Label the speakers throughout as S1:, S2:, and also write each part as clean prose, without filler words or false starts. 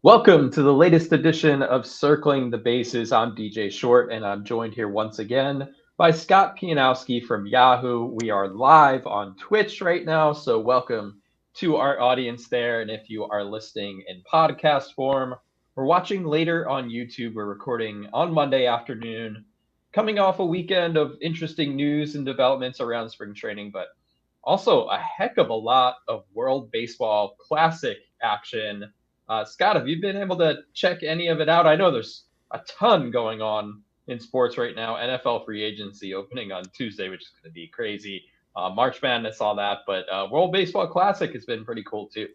S1: Welcome to the latest edition of Circling the Bases. I'm DJ Short, and I'm joined here once again by Scott Pianowski from Yahoo. We are live on Twitch right now, so welcome to our audience there. And if you are listening in podcast form, we're watching later on YouTube. We're recording on Monday afternoon, coming off a weekend of interesting news and developments around spring training, but also a heck of a lot of World Baseball Classic action. Scott, have you been able to check any of it out? I know there's a ton going on in sports right now. NFL free agency opening on Tuesday, which is going to be crazy. March Madness, all that. But World Baseball Classic has been pretty cool, too.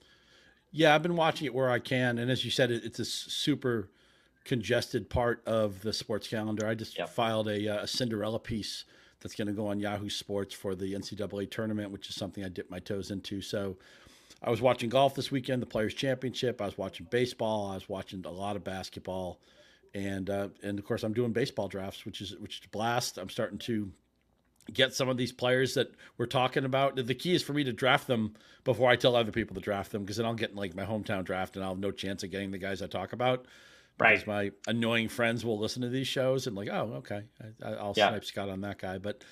S2: Yeah, I've been watching it where I can. And as you said, it's a super congested part of the sports calendar. I just filed a Cinderella piece that's going to go on Yahoo Sports for the NCAA tournament, which is something I dip my toes into. So I was watching golf this weekend, the Players Championship. I was watching baseball. I was watching a lot of basketball, and of course I'm doing baseball drafts, which is a blast. I'm starting to get some of these players that we're talking about. The key is for me to draft them before I tell other people to draft them, because then I'll get in like my hometown draft and I'll have no chance of getting the guys I talk about. Because my annoying friends will listen to these shows and like, oh, okay, I'll snipe Scott on that guy. But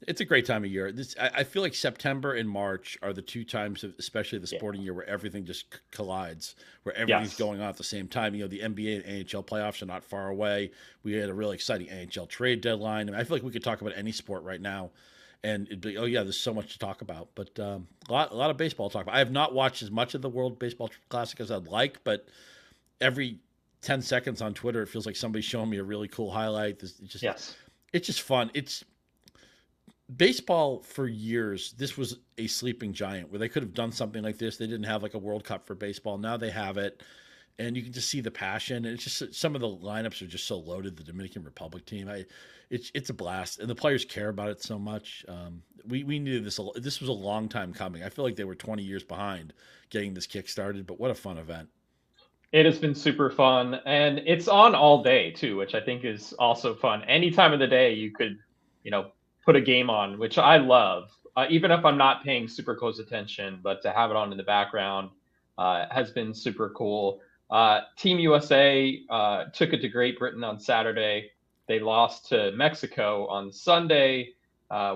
S2: it's a great time of year. I feel like September and March are the two times, especially the sporting year, where everything just collides, where everything's going on at the same time. You know, the NBA and NHL playoffs are not far away. We had a really exciting NHL trade deadline. I mean, I feel like we could talk about any sport right now, and it'd be, oh yeah, there's so much to talk about. But a lot of baseball to talk about. I have not watched as much of the World Baseball Classic as I'd like, but every 10 seconds on Twitter, it feels like somebody's showing me a really cool highlight. It's just fun. It's baseball for years. This was a sleeping giant where they could have done something like this. They didn't have like a World Cup for baseball. Now they have it, and you can just see the passion. And it's just some of the lineups are just so loaded. The Dominican Republic team, it's a blast, and the players care about it so much. We needed this. This was a long time coming. I feel like they were 20 years behind getting this kick started, but what a fun event.
S1: It has been super fun, and it's on all day too, which I think is also fun. Any time of the day you could, put a game on, which I love, even if I'm not paying super close attention, but to have it on in the background has been super cool. Team USA took it to Great Britain on Saturday. They lost to Mexico on Sunday,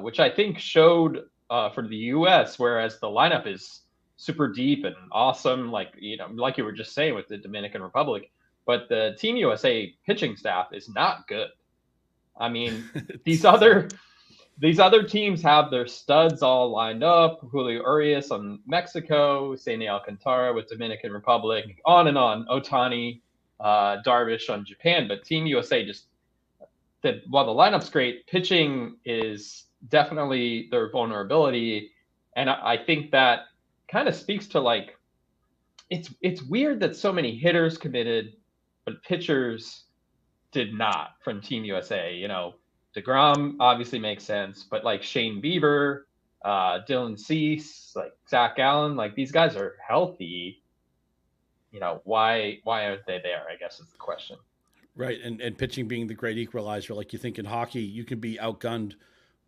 S1: which I think showed for the US, whereas the lineup is super deep and awesome, like you were just saying with the Dominican Republic, but the Team USA pitching staff is not good. I mean, these other teams have their studs all lined up. Julio Urias on Mexico, Sandy Alcantara with Dominican Republic, on and on. Otani, Darvish on Japan, but Team USA while the lineup's great, pitching is definitely their vulnerability, and I think that kind of speaks to like it's weird that so many hitters committed, but pitchers did not from Team USA. DeGrom obviously makes sense, but like Shane Bieber, Dylan Cease, like Zach Allen, like these guys are healthy. Why aren't they there? I guess is the question.
S2: Right, and pitching being the great equalizer, like you think in hockey, you can be outgunned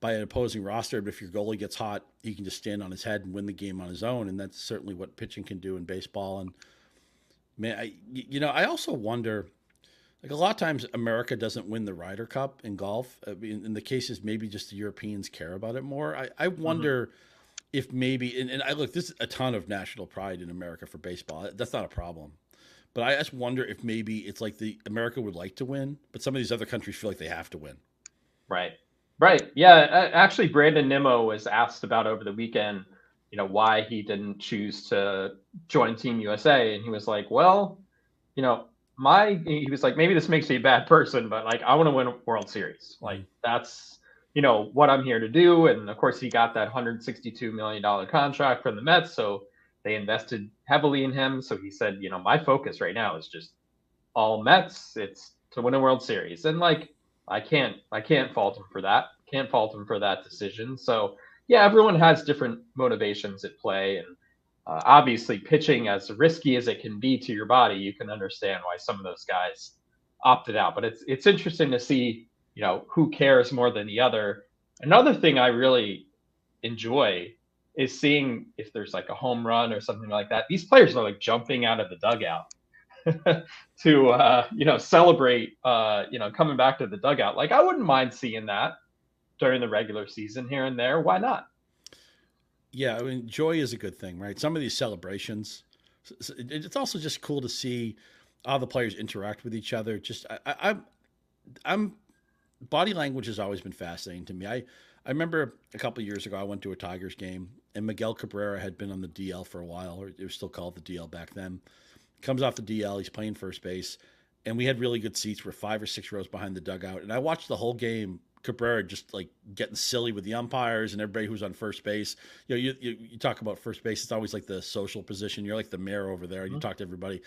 S2: by an opposing roster, but if your goalie gets hot, he can just stand on his head and win the game on his own, and that's certainly what pitching can do in baseball. And man, I also wonder, like a lot of times America doesn't win the Ryder Cup in golf. I mean, in the cases, maybe just the Europeans care about it more. I wonder if maybe, and I look, there's a ton of national pride in America for baseball. That's not a problem. But I just wonder if maybe it's like America would like to win, but some of these other countries feel like they have to win.
S1: Right. Yeah. Actually, Brandon Nimmo was asked about over the weekend, why he didn't choose to join Team USA. And he was like, well, he was like, maybe this makes me a bad person, but like, I want to win a World Series. Like that's, what I'm here to do. And of course he got that $162 million contract from the Mets. So they invested heavily in him. So he said, my focus right now is just all Mets. It's to win a World Series. And like, I can't fault him for that. Can't fault him for that decision. So yeah, everyone has different motivations at play, and obviously pitching, as risky as it can be to your body, you can understand why some of those guys opted out. But it's interesting to see, who cares more than the other. Another thing I really enjoy is seeing if there's like a home run or something like that. These players are like jumping out of the dugout to celebrate coming back to the dugout. Like, I wouldn't mind seeing that during the regular season here and there. Why not?
S2: Yeah, I mean, joy is a good thing, right? Some of these celebrations, it's also just cool to see how the players interact with each other. Just I'm body language has always been fascinating to me. I remember a couple of years ago I went to a Tigers game and Miguel Cabrera had been on the DL for a while, or it was still called the DL back then. Comes off the DL, he's playing first base, and we had really good seats. We're 5 or 6 rows behind the dugout, and I watched the whole game. Cabrera just like getting silly with the umpires and everybody who's on first base. You talk about first base; it's always like the social position. You're like the mayor over there, and you talk to everybody.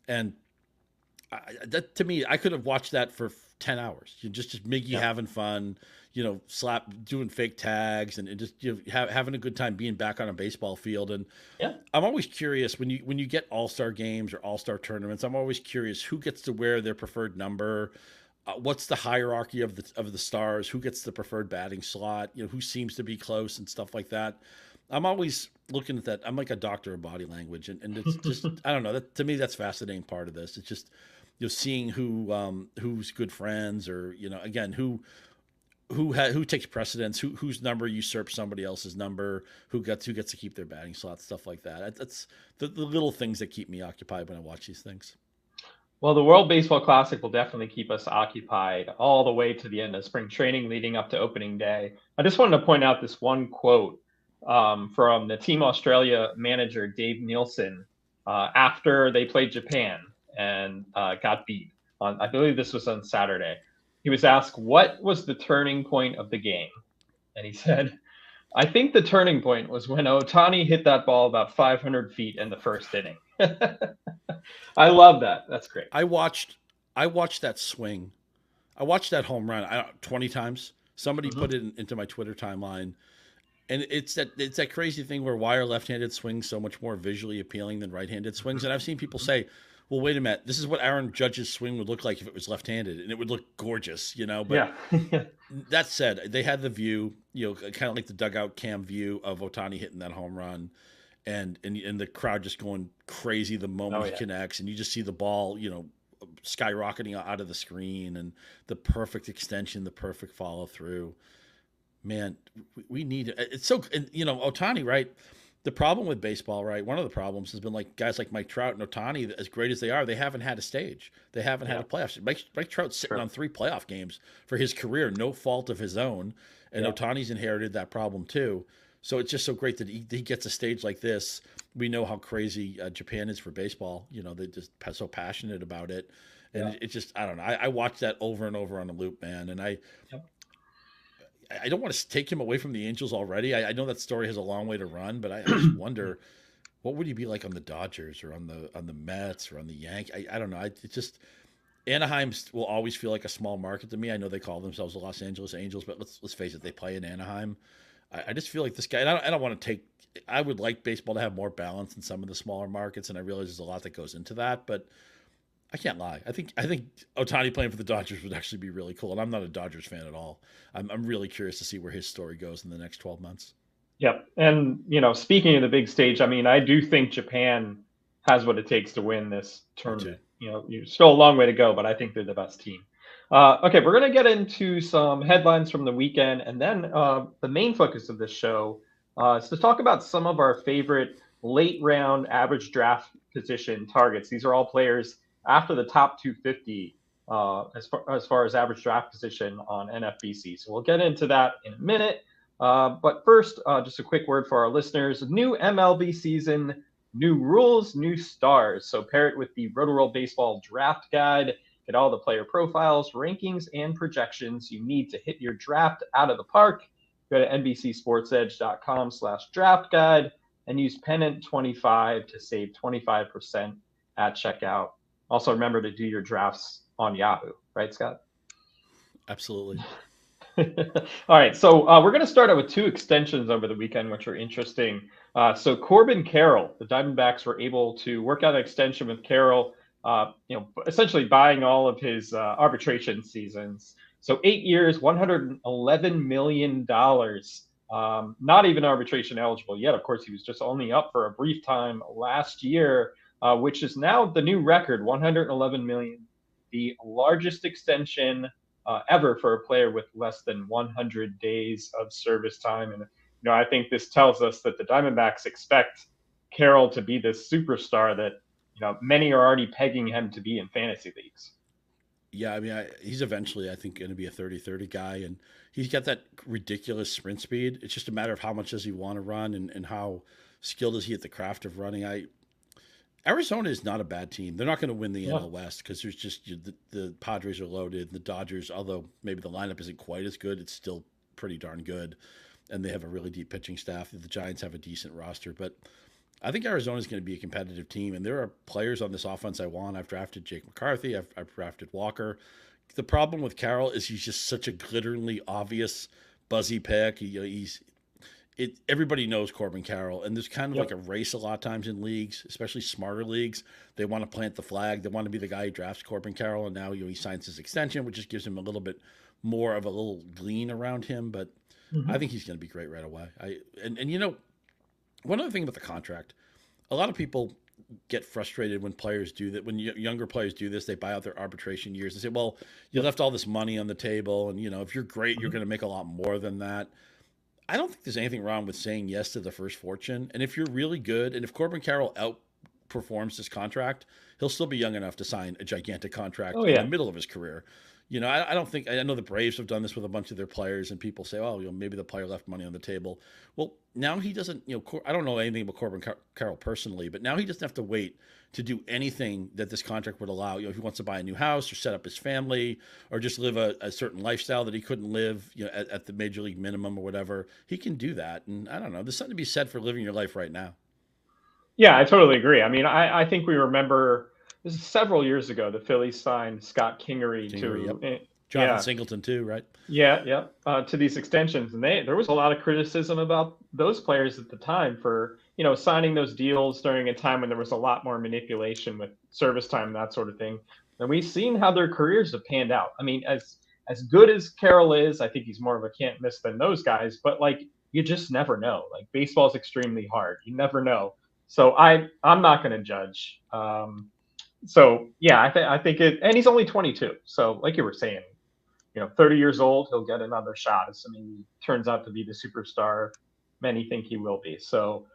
S2: And that to me, I could have watched that for 10 hours. Just Miggy having fun, doing fake tags and just having a good time being back on a baseball field. And I'm always curious when you get all-star games or all-star tournaments, I'm always curious who gets to wear their preferred number. What's the hierarchy of the stars? Who gets the preferred batting slot? Who seems to be close and stuff like that. I'm always looking at that. I'm like a doctor of body language, and it's just I don't know. That to me, that's fascinating part of this. It's just seeing who's good friends, or again who takes precedence, whose number usurps somebody else's number, who gets to keep their batting slot, stuff like that. That's the little things that keep me occupied when I watch these things.
S1: Well, the World Baseball Classic will definitely keep us occupied all the way to the end of spring training leading up to opening day. I just wanted to point out this one quote from the Team Australia manager, Dave Nielsen, after they played Japan and got beat. I believe this was on Saturday. He was asked, what was the turning point of the game? And he said, I think the turning point was when Ohtani hit that ball about 500 feet in the first inning. I love that. That's great.
S2: I watched that swing. I watched that home run 20 times. Somebody put it into my Twitter timeline. And it's that crazy thing where why are left-handed swings so much more visually appealing than right-handed swings? And I've seen people say, well, wait a minute, this is what Aaron Judge's swing would look like if it was left-handed, and it would look gorgeous, But that said, they had the view, kind of like the dugout cam view of Ohtani hitting that home run, and the crowd just going crazy the moment he connects, and you just see the ball, skyrocketing out of the screen, and the perfect extension, the perfect follow through. Man, we need it. It's so, and Ohtani, right? The problem with baseball, right? One of the problems has been like guys like Mike Trout and Ohtani, as great as they are, they haven't had a stage. They haven't had a playoff. Mike Trout's sitting on 3 playoff games for his career, no fault of his own. And Ohtani's inherited that problem too. So it's just so great that he gets a stage like this. We know how crazy Japan is for baseball. They're just so passionate about it. And it's just, I don't know. I watch that over and over on a loop, man. And I don't want to take him away from the Angels already. I know that story has a long way to run, but I just wonder what would he be like on the Dodgers or on the Mets or on the Yankees. I don't know. It's just Anaheim will always feel like a small market to me. I know they call themselves the Los Angeles Angels, but let's face it, they play in Anaheim. I just feel like this guy. And I don't want to take. I would like baseball to have more balance in some of the smaller markets, and I realize there's a lot that goes into that, but I can't lie. I think Ohtani playing for the Dodgers would actually be really cool. And I'm not a Dodgers fan at all. I'm really curious to see where his story goes in the next 12 months.
S1: Yep. And, speaking of the big stage, I mean, I do think Japan has what it takes to win this tournament. You're still a long way to go, but I think they're the best team. Okay, we're going to get into some headlines from the weekend. And then the main focus of this show is to talk about some of our favorite late round average draft position targets. These are all players after the top 250 as far as average draft position on NFBC. So we'll get into that in a minute. But first, just a quick word for our listeners. New MLB season, new rules, new stars. So pair it with the Roto-World Baseball Draft Guide. Get all the player profiles, rankings, and projections you need to hit your draft out of the park. Go to NBCSportsEdge.com/draft guide and use Pennant25 to save 25% at checkout. Also, remember to do your drafts on Yahoo, right, Scott?
S2: Absolutely.
S1: All right, so we're going to start out with 2 extensions over the weekend, which are interesting. So Corbin Carroll, the Diamondbacks were able to work out an extension with Carroll, essentially buying all of his arbitration seasons. So 8 years, $111 million, not even arbitration eligible yet. Of course, he was just only up for a brief time last year. which is now the new record, 111 million, the largest extension ever for a player with less than 100 days of service time. And I think this tells us that the Diamondbacks expect Carroll to be this superstar that many are already pegging him to be in fantasy leagues.
S2: Yeah, I mean, he's eventually, I think, going to be a 30-30 guy, and he's got that ridiculous sprint speed. It's just a matter of how much does he want to run and how skilled is he at the craft of running. Arizona is not a bad team. They're not going to win the NL West because there's just the Padres are loaded. The Dodgers, although maybe the lineup isn't quite as good, it's still pretty darn good, and they have a really deep pitching staff. The Giants have a decent roster, but I think Arizona is going to be a competitive team, and there are players on this offense I want. I've drafted Jake McCarthy. I've drafted Walker. The problem with Carroll is he's just such a glitteringly obvious buzzy pick. Everybody knows Corbin Carroll, and there's kind of like a race a lot of times in leagues, especially smarter leagues. They want to plant the flag. They want to be the guy who drafts Corbin Carroll, and now he signs his extension, which just gives him a little bit more of a little glean around him. But I think he's going to be great right away. One other thing about the contract, a lot of people get frustrated when players do that. When younger players do this, they buy out their arbitration years. They say, well, you left all this money on the table, and, if you're great, you're going to make a lot more than that. I don't think there's anything wrong with saying yes to the first fortune. And if you're really good, and if Corbin Carroll outperforms this contract, he'll still be young enough to sign a gigantic contract in the middle of his career. I don't think, I know the Braves have done this with a bunch of their players, and people say, oh, maybe the player left money on the table. Well, now he doesn't, I don't know anything about Corbin Carroll personally, but now he doesn't have to wait to do anything that this contract would allow. If he wants to buy a new house or set up his family or just live a certain lifestyle that he couldn't live, at the major league minimum or whatever, he can do that. And I don't know, there's something to be said for living your life right now.
S1: Yeah, I totally agree. I mean, I think we remember, this is several years ago, the Phillies signed Scott Kingery to
S2: Jonathan Singleton too, right?
S1: Yeah. To these extensions, and there was a lot of criticism about those players at the time for signing those deals during a time when there was a lot more manipulation with service time and that sort of thing. And we've seen how their careers have panned out. I mean, as good as Carroll is, I think he's more of a can't miss than those guys. But you just never know. Baseball's extremely hard. You never know. So I'm not going to judge. So yeah, I think it, and he's only 22. So like you were saying, 30 years old, he'll get another shot, assuming he turns out to be the superstar many think he will be. So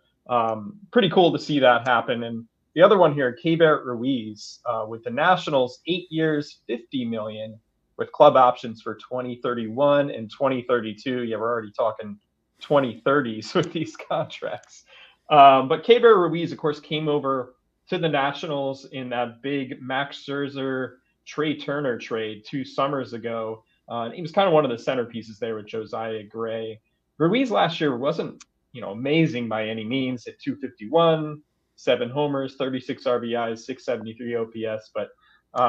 S1: pretty cool to see that happen. And the other one here, Keibert Ruiz, with the Nationals, 8 years, $50 million, with club options for 2031 and 2032. Yeah, we're already talking 2030s with these contracts. But Keibert Ruiz, of course, came over to the Nationals in that big Max Scherzer, Trey Turner trade 2 summers ago. And he was kind of one of the centerpieces there with Josiah Gray. Ruiz last year wasn't, amazing by any means at 251, 7 homers, 36 RBIs, 673 OPS. But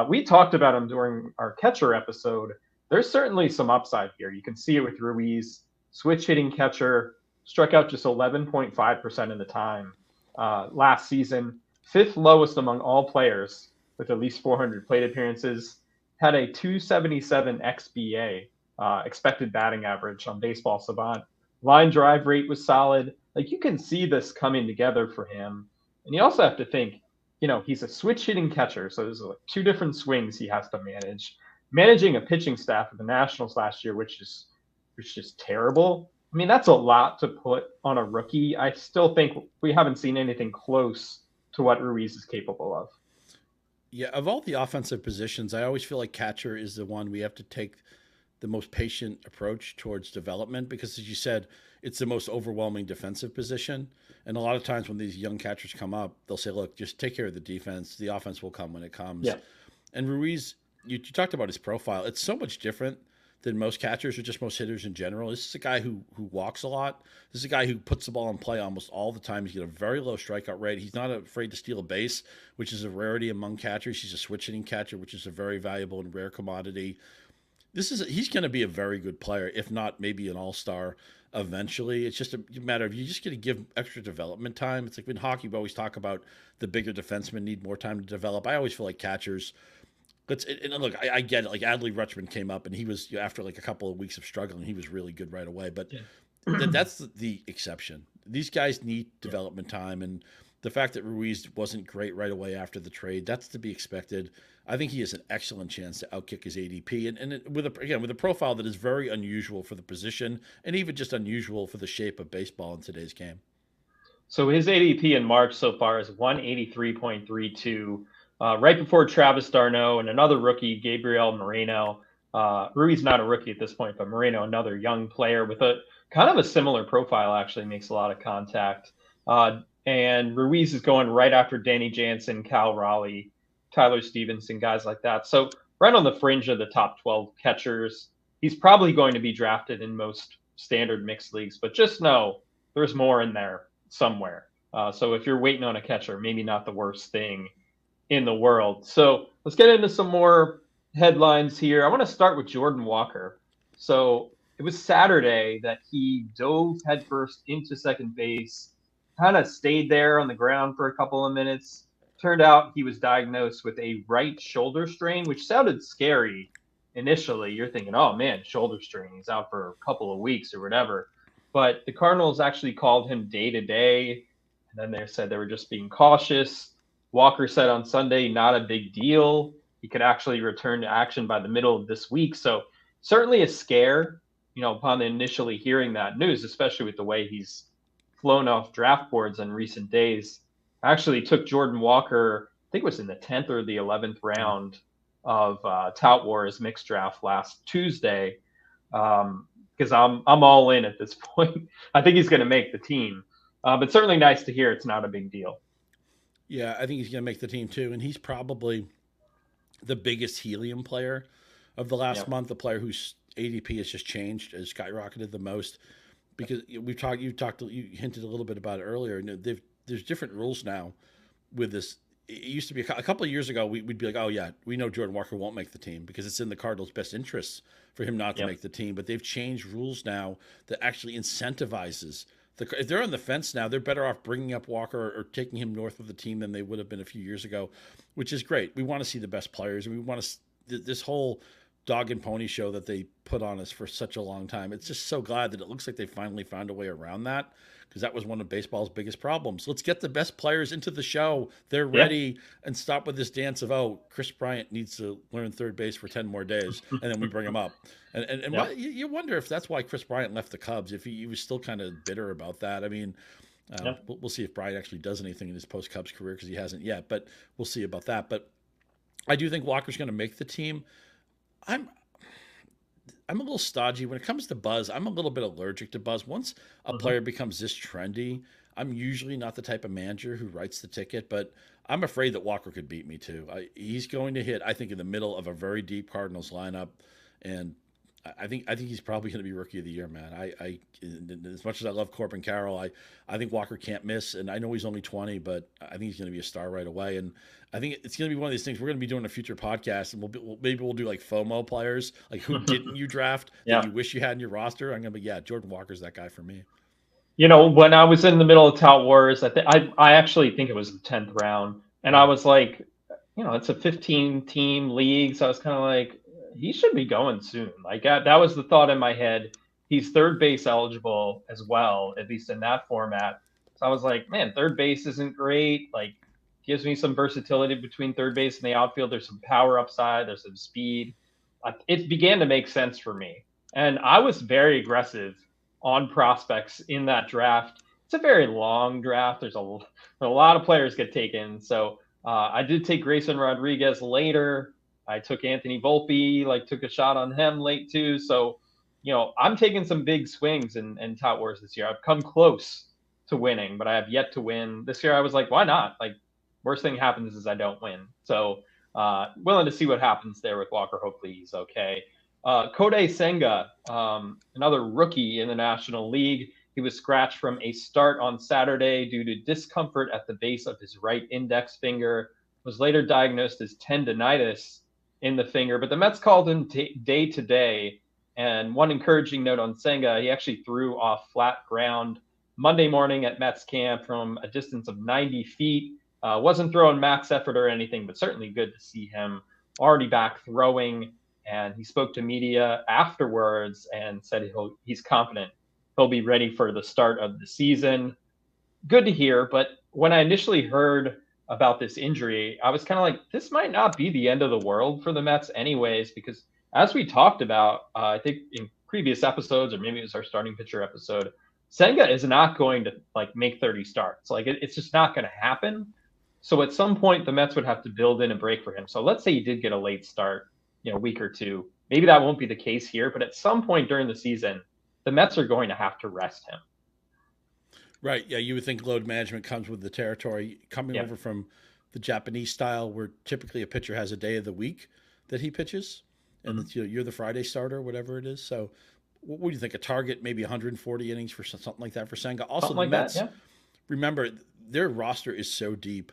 S1: we talked about him during our catcher episode. There's certainly some upside here. You can see it with Ruiz, switch hitting catcher, struck out just 11.5% of the time last season, 5th lowest among all players with at least 400 plate appearances, had a 277 XBA, expected batting average on Baseball Savant. Line drive rate was solid. You can see this coming together for him. And you also have to think, he's a switch hitting catcher. So there's 2 different swings he has to manage. Managing a pitching staff at the Nationals last year, which is just terrible. I mean, that's a lot to put on a rookie. I still think we haven't seen anything close to what Ruiz is capable of.
S2: Yeah, of all the offensive positions, I always feel like catcher is the one we have to take the most patient approach towards development because, as you said, it's the most overwhelming defensive position. And a lot of times when these young catchers come up, they'll say, look, just take care of the defense. The offense will come when it comes.
S1: Yeah.
S2: And Ruiz, you talked about his profile. It's so much different than most catchers or just most hitters in general. This is a guy who walks a lot. This is a guy who puts the ball in play almost all the time. He's got a very low strikeout rate. He's not afraid to steal a base, which is a rarity among catchers. He's a switch hitting catcher, which is a very valuable and rare commodity. He's going to be a very good player, if not maybe an all-star eventually. It's just a matter of you just got to give extra development time. It's like in hockey, we always talk about the bigger defensemen need more time to develop. I always feel like catchers, and look, I get it. Like Adley Rutschman came up, and he was after a couple of weeks of struggling, he was really good right away. But that's the exception. These guys need development time, and the fact that Ruiz wasn't great right away after the trade, that's to be expected. I think he has an excellent chance to outkick his ADP, and with a profile that is very unusual for the position, and even just unusual for the shape of baseball in today's game.
S1: So his ADP in March so far is 183.32, right before Travis d'Arnaud and another rookie, Gabriel Moreno. Ruiz not a rookie at this point, but Moreno, another young player with a kind of a similar profile, actually makes a lot of contact. And Ruiz is going right after Danny Jansen, Cal Raleigh, Tyler Stevenson, guys like that. So right on the fringe of the top 12 catchers. He's probably going to be drafted in most standard mixed leagues, but just know there's more in there somewhere. So if you're waiting on a catcher, maybe not the worst thing in the world. So let's get into some more headlines here. I want to start with Jordan Walker. So it was Saturday that he dove headfirst into second base, kind of stayed there on the ground for a couple of minutes. Turned out he was diagnosed with a right shoulder strain, which sounded scary initially. You're thinking, oh man, shoulder strain, he's out for a couple of weeks or whatever. But the Cardinals actually called him day to day, and then they said they were just being cautious. Walker said on Sunday, not a big deal. He could actually return to action by the middle of this week. So certainly a scare, upon initially hearing that news, especially with the way he's flown off draft boards in recent days. I actually took Jordan Walker, I think it was in the 10th or the 11th round of Tout Wars mixed draft last Tuesday, because I'm all in at this point. I think he's going to make the team, but certainly nice to hear it's not a big deal.
S2: Yeah, I think he's going to make the team too, and he's probably the biggest helium player of the last month, the player whose ADP has just changed, has skyrocketed the most. Because you hinted a little bit about it earlier. There's different rules now with this. It used to be a couple of years ago, we'd be like, oh yeah, we know Jordan Walker won't make the team because it's in the Cardinals' best interests for him not to make the team. But they've changed rules now that actually incentivizes. If they're on the fence now, they're better off bringing up Walker or taking him north of the team than they would have been a few years ago, which is great. We want to see the best players, and we want to this whole dog and pony show that they put on us for such a long time. It's just so glad that it looks like they finally found a way around that, because that was one of baseball's biggest problems. Let's get the best players into the show. They're ready, and stop with this dance of, oh, Chris Bryant needs to learn third base for 10 more days, and then we bring him up. And you wonder if that's why Chris Bryant left the Cubs, if he was still kind of bitter about that. I mean, we'll see if Bryant actually does anything in his post-Cubs career, because he hasn't yet, but we'll see about that. But I do think Walker's going to make the team. I'm a little stodgy when it comes to buzz. I'm a little bit allergic to buzz. Once a player becomes this trendy, I'm usually not the type of manager who writes the ticket, but I'm afraid that Walker could beat me too. He's going to hit, I think, in the middle of a very deep Cardinals lineup, and I think he's probably going to be Rookie of the Year, man. I as much as I love Corbin Carroll, I think Walker can't miss, and I know he's only 20, but I think he's going to be a star right away. And I think it's going to be one of these things. We're going to be doing a future podcast, and maybe we'll do like FOMO players, like who didn't you draft that you wish you had in your roster. I'm going to be Jordan Walker's that guy for me.
S1: When I was in the middle of Tout Wars, I actually think it was the 10th round, and I was like, it's a 15-team league, so I was kind of like, he should be going soon. Like that was the thought in my head. He's third base eligible as well, at least in that format. So I was like, man, third base isn't great. Like, gives me some versatility between third base and the outfield. There's some power upside. There's some speed. It began to make sense for me. And I was very aggressive on prospects in that draft. It's a very long draft. There's a lot of players get taken. So I did take Grayson Rodriguez later. I took Anthony Volpe, took a shot on him late too. So, I'm taking some big swings in Tout Wars this year. I've come close to winning, but I have yet to win. This year I was like, why not? Worst thing happens is I don't win. So willing to see what happens there with Walker. Hopefully he's okay. Kodai Senga, another rookie in the National League. He was scratched from a start on Saturday due to discomfort at the base of his right index finger. Was later diagnosed as tendonitis in the finger, but the Mets called him day to day. And one encouraging note on Senga, he actually threw off flat ground Monday morning at Mets camp from a distance of 90 feet. Wasn't throwing max effort or anything, but certainly good to see him already back throwing. And he spoke to media afterwards and said he's confident he'll be ready for the start of the season. Good to hear, but when I initially heard about this injury, I was kind of like, this might not be the end of the world for the Mets anyways, because as we talked about, I think in previous episodes, or maybe it was our starting pitcher episode, Senga is not going to like make 30 starts. Like it's just not going to happen. So at some point, the Mets would have to build in a break for him. So let's say he did get a late start, a week or two. Maybe that won't be the case here, but at some point during the season, the Mets are going to have to rest him.
S2: Right. Yeah, you would think load management comes with the territory. Coming over from the Japanese style, where typically a pitcher has a day of the week that he pitches, and you're the Friday starter, whatever it is. So, what do you think? A target, maybe 140 innings for something like that for Senga. Also,
S1: something
S2: the
S1: like
S2: Mets.
S1: That, yeah.
S2: Remember, their roster is so deep.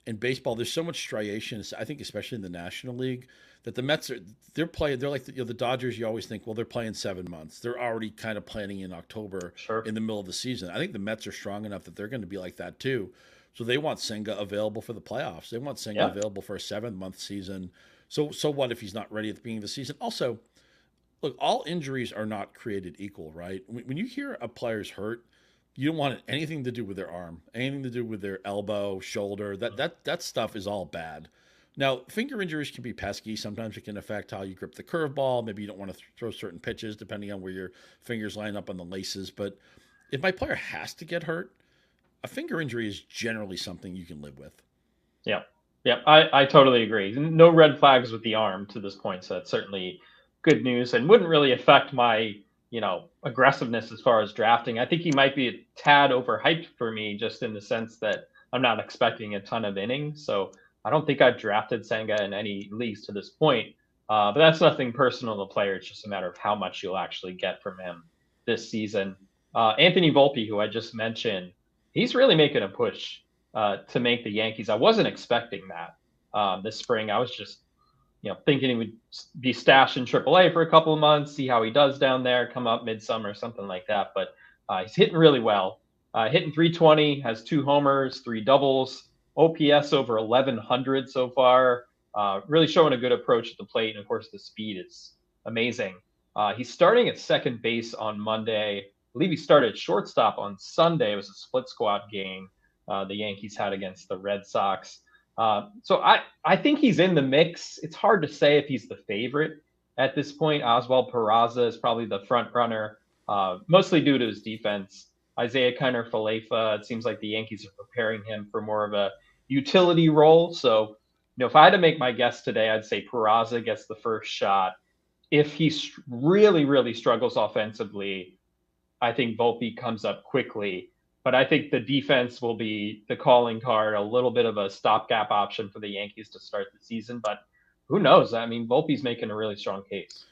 S2: In baseball, there's so much striation. I think, especially in the National League, that the Mets they're playing. They're like the Dodgers. You always think, well, they're playing 7 months. They're already kind of planning in October, in the middle of the season. I think the Mets are strong enough that they're going to be like that too. So they want Senga available for the playoffs. They want Senga available for a 7-month season. So what if he's not ready at the beginning of the season? Also, look, all injuries are not created equal, right? When you hear a player's hurt, you don't want anything to do with their arm, anything to do with their elbow, shoulder. That stuff is all bad. Now, finger injuries can be pesky. Sometimes it can affect how you grip the curveball. Maybe you don't want to throw certain pitches depending on where your fingers line up on the laces. But if my player has to get hurt, a finger injury is generally something you can live with.
S1: Yeah. I totally agree. No red flags with the arm to this point. So that's certainly good news and wouldn't really affect my aggressiveness as far as drafting. I think he might be a tad overhyped for me, just in the sense that I'm not expecting a ton of innings. So I don't think I've drafted Senga in any leagues to this point. But that's nothing personal to the player. It's just a matter of how much you'll actually get from him this season. Anthony Volpe, who I just mentioned, he's really making a push to make the Yankees. I wasn't expecting that this spring. I was just thinking he would be stashed in AAA for a couple of months, see how he does down there, come up midsummer, something like that. But he's hitting really well. Hitting 320, has 2 homers, 3 doubles, OPS over 1,100 so far. Really showing a good approach at the plate. And of course, the speed is amazing. He's starting at second base on Monday. I believe he started at shortstop on Sunday. It was a split squad game the Yankees had against the Red Sox. So I think he's in the mix. It's hard to say if he's the favorite at this point. Oswald Peraza is probably the front runner, mostly due to his defense. Isaiah Kiner-Falefa, it seems like the Yankees are preparing him for more of a utility role. So, if I had to make my guess today, I'd say Peraza gets the first shot. If he really, really struggles offensively, I think Volpe comes up quickly. But I think the defense will be the calling card, a little bit of a stopgap option for the Yankees to start the season. But who knows? I mean, Volpe's making a really strong case.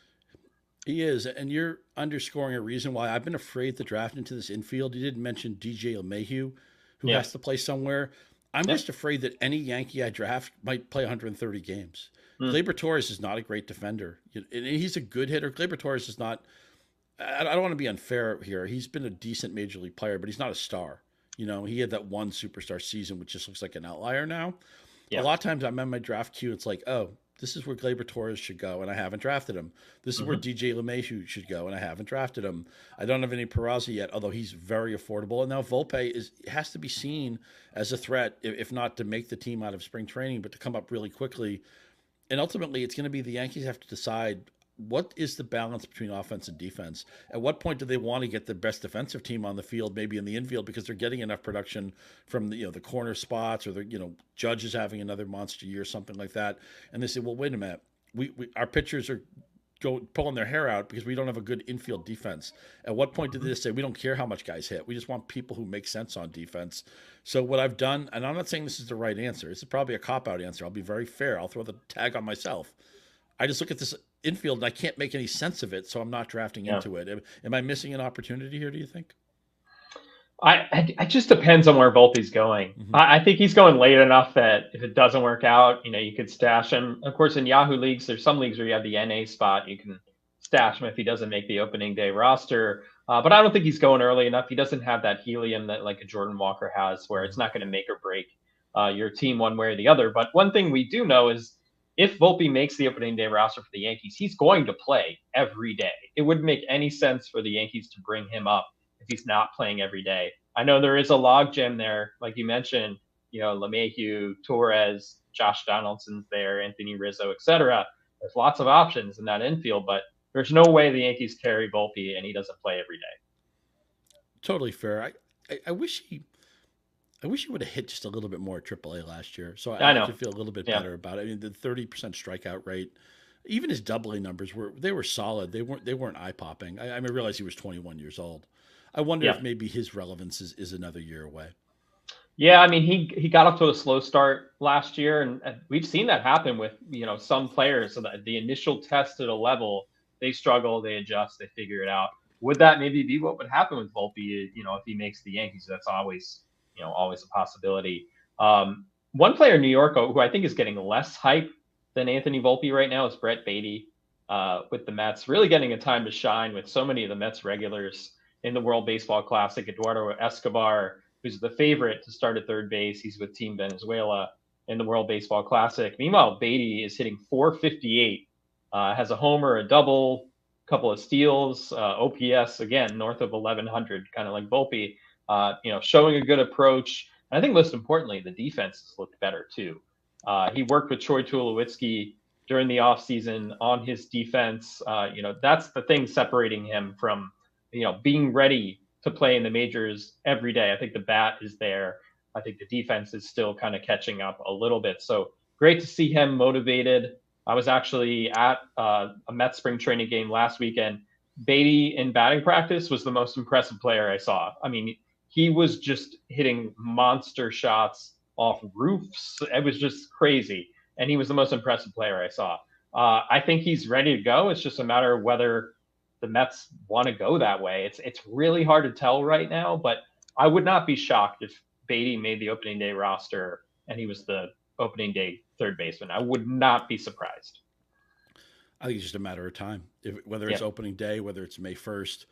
S2: He is, and you're underscoring a reason why I've been afraid to draft into this infield. You didn't mention DJ LeMahieu, who has to play somewhere. I'm just afraid that any Yankee I draft might play 130 games. Keibert Ruiz is not a great defender. And he's a good hitter. Keibert Ruiz is not... I don't want to be unfair here. He's been a decent major league player, but he's not a star. He had that one superstar season, which just looks like an outlier now. A lot of times I'm on my draft queue. It's like, oh, this is where Keibert Ruiz should go, and I haven't drafted him. This is where DJ LeMahieu should go, and I haven't drafted him. I don't have any Peraza yet, although he's very affordable. And now Volpe has to be seen as a threat, if not to make the team out of spring training, but to come up really quickly. And ultimately, it's going to be the Yankees have to decide, what is the balance between offense and defense? At what point do they want to get the best defensive team on the field, maybe in the infield, because they're getting enough production from the corner spots, or the Judge is having another monster year, something like that, and they say, well, wait a minute, we our pitchers are pulling their hair out because we don't have a good infield defense. At what point do they just say, we don't care how much guys hit, we just want people who make sense on defense? So what I've done, and I'm not saying this is the right answer, this is probably a cop-out answer, I'll be very fair, I'll throw the tag on myself. I just look at this infield and I can't make any sense of it, so I'm not drafting into it. Am I missing an opportunity here, do you think?
S1: It just depends on where Volpe's going. I think he's going late enough that if it doesn't work out, you could stash him. Of course, in Yahoo leagues, there's some leagues where you have the NA spot. You can stash him if he doesn't make the opening day roster. But I don't think he's going early enough. He doesn't have that helium that like a Jordan Walker has, where it's not going to make or break your team one way or the other. But one thing we do know is, if Volpe makes the opening day roster for the Yankees, he's going to play every day. It wouldn't make any sense for the Yankees to bring him up if he's not playing every day. I know there is a logjam there, like you mentioned. LeMahieu, Torres, Josh Donaldson's there, Anthony Rizzo, etc. There's lots of options in that infield, but there's no way the Yankees carry Volpe and he doesn't play every day.
S2: Totally fair. I wish he would have hit just a little bit more at AAA last year, so
S1: I know.
S2: could feel a little bit better about it. I mean, the 30% strikeout rate, even his doubling numbers were solid. They weren't eye popping. I realize he was 21 years old. I wonder if maybe his relevance is another year away.
S1: Yeah, I mean, he got off to a slow start last year, and we've seen that happen with some players. So that the initial test at a level, they struggle, they adjust, they figure it out. Would that maybe be what would happen with Volpe? If he makes the Yankees, that's always a possibility. One player in New York who I think is getting less hype than Anthony Volpe right now is Brett Baty with the Mets, really getting a time to shine with so many of the Mets regulars in the World Baseball Classic. Eduardo Escobar, who's the favorite to start at third base. He's with Team Venezuela in the World Baseball Classic. Meanwhile, Baty is hitting .458, has a homer, a double, couple of steals, OPS, again, north of 1,100, kind of like Volpe, showing a good approach. And I think most importantly, the defense has looked better too. He worked with Troy Tulowitzki during the offseason on his defense. That's the thing separating him from, being ready to play in the majors every day. I think the bat is there. I think the defense is still kind of catching up a little bit. So great to see him motivated. I was actually at a Mets spring training game last weekend. Baty in batting practice was the most impressive player I saw. I mean, he was just hitting monster shots off roofs. It was just crazy. And he was the most impressive player I saw. I think he's ready to go. It's just a matter of whether the Mets want to go that way. It's really hard to tell right now, but I would not be shocked if Baty made the opening day roster and he was the opening day third baseman. I would not be surprised.
S2: I think it's just a matter of time. Whether it's opening day, whether it's May 1st,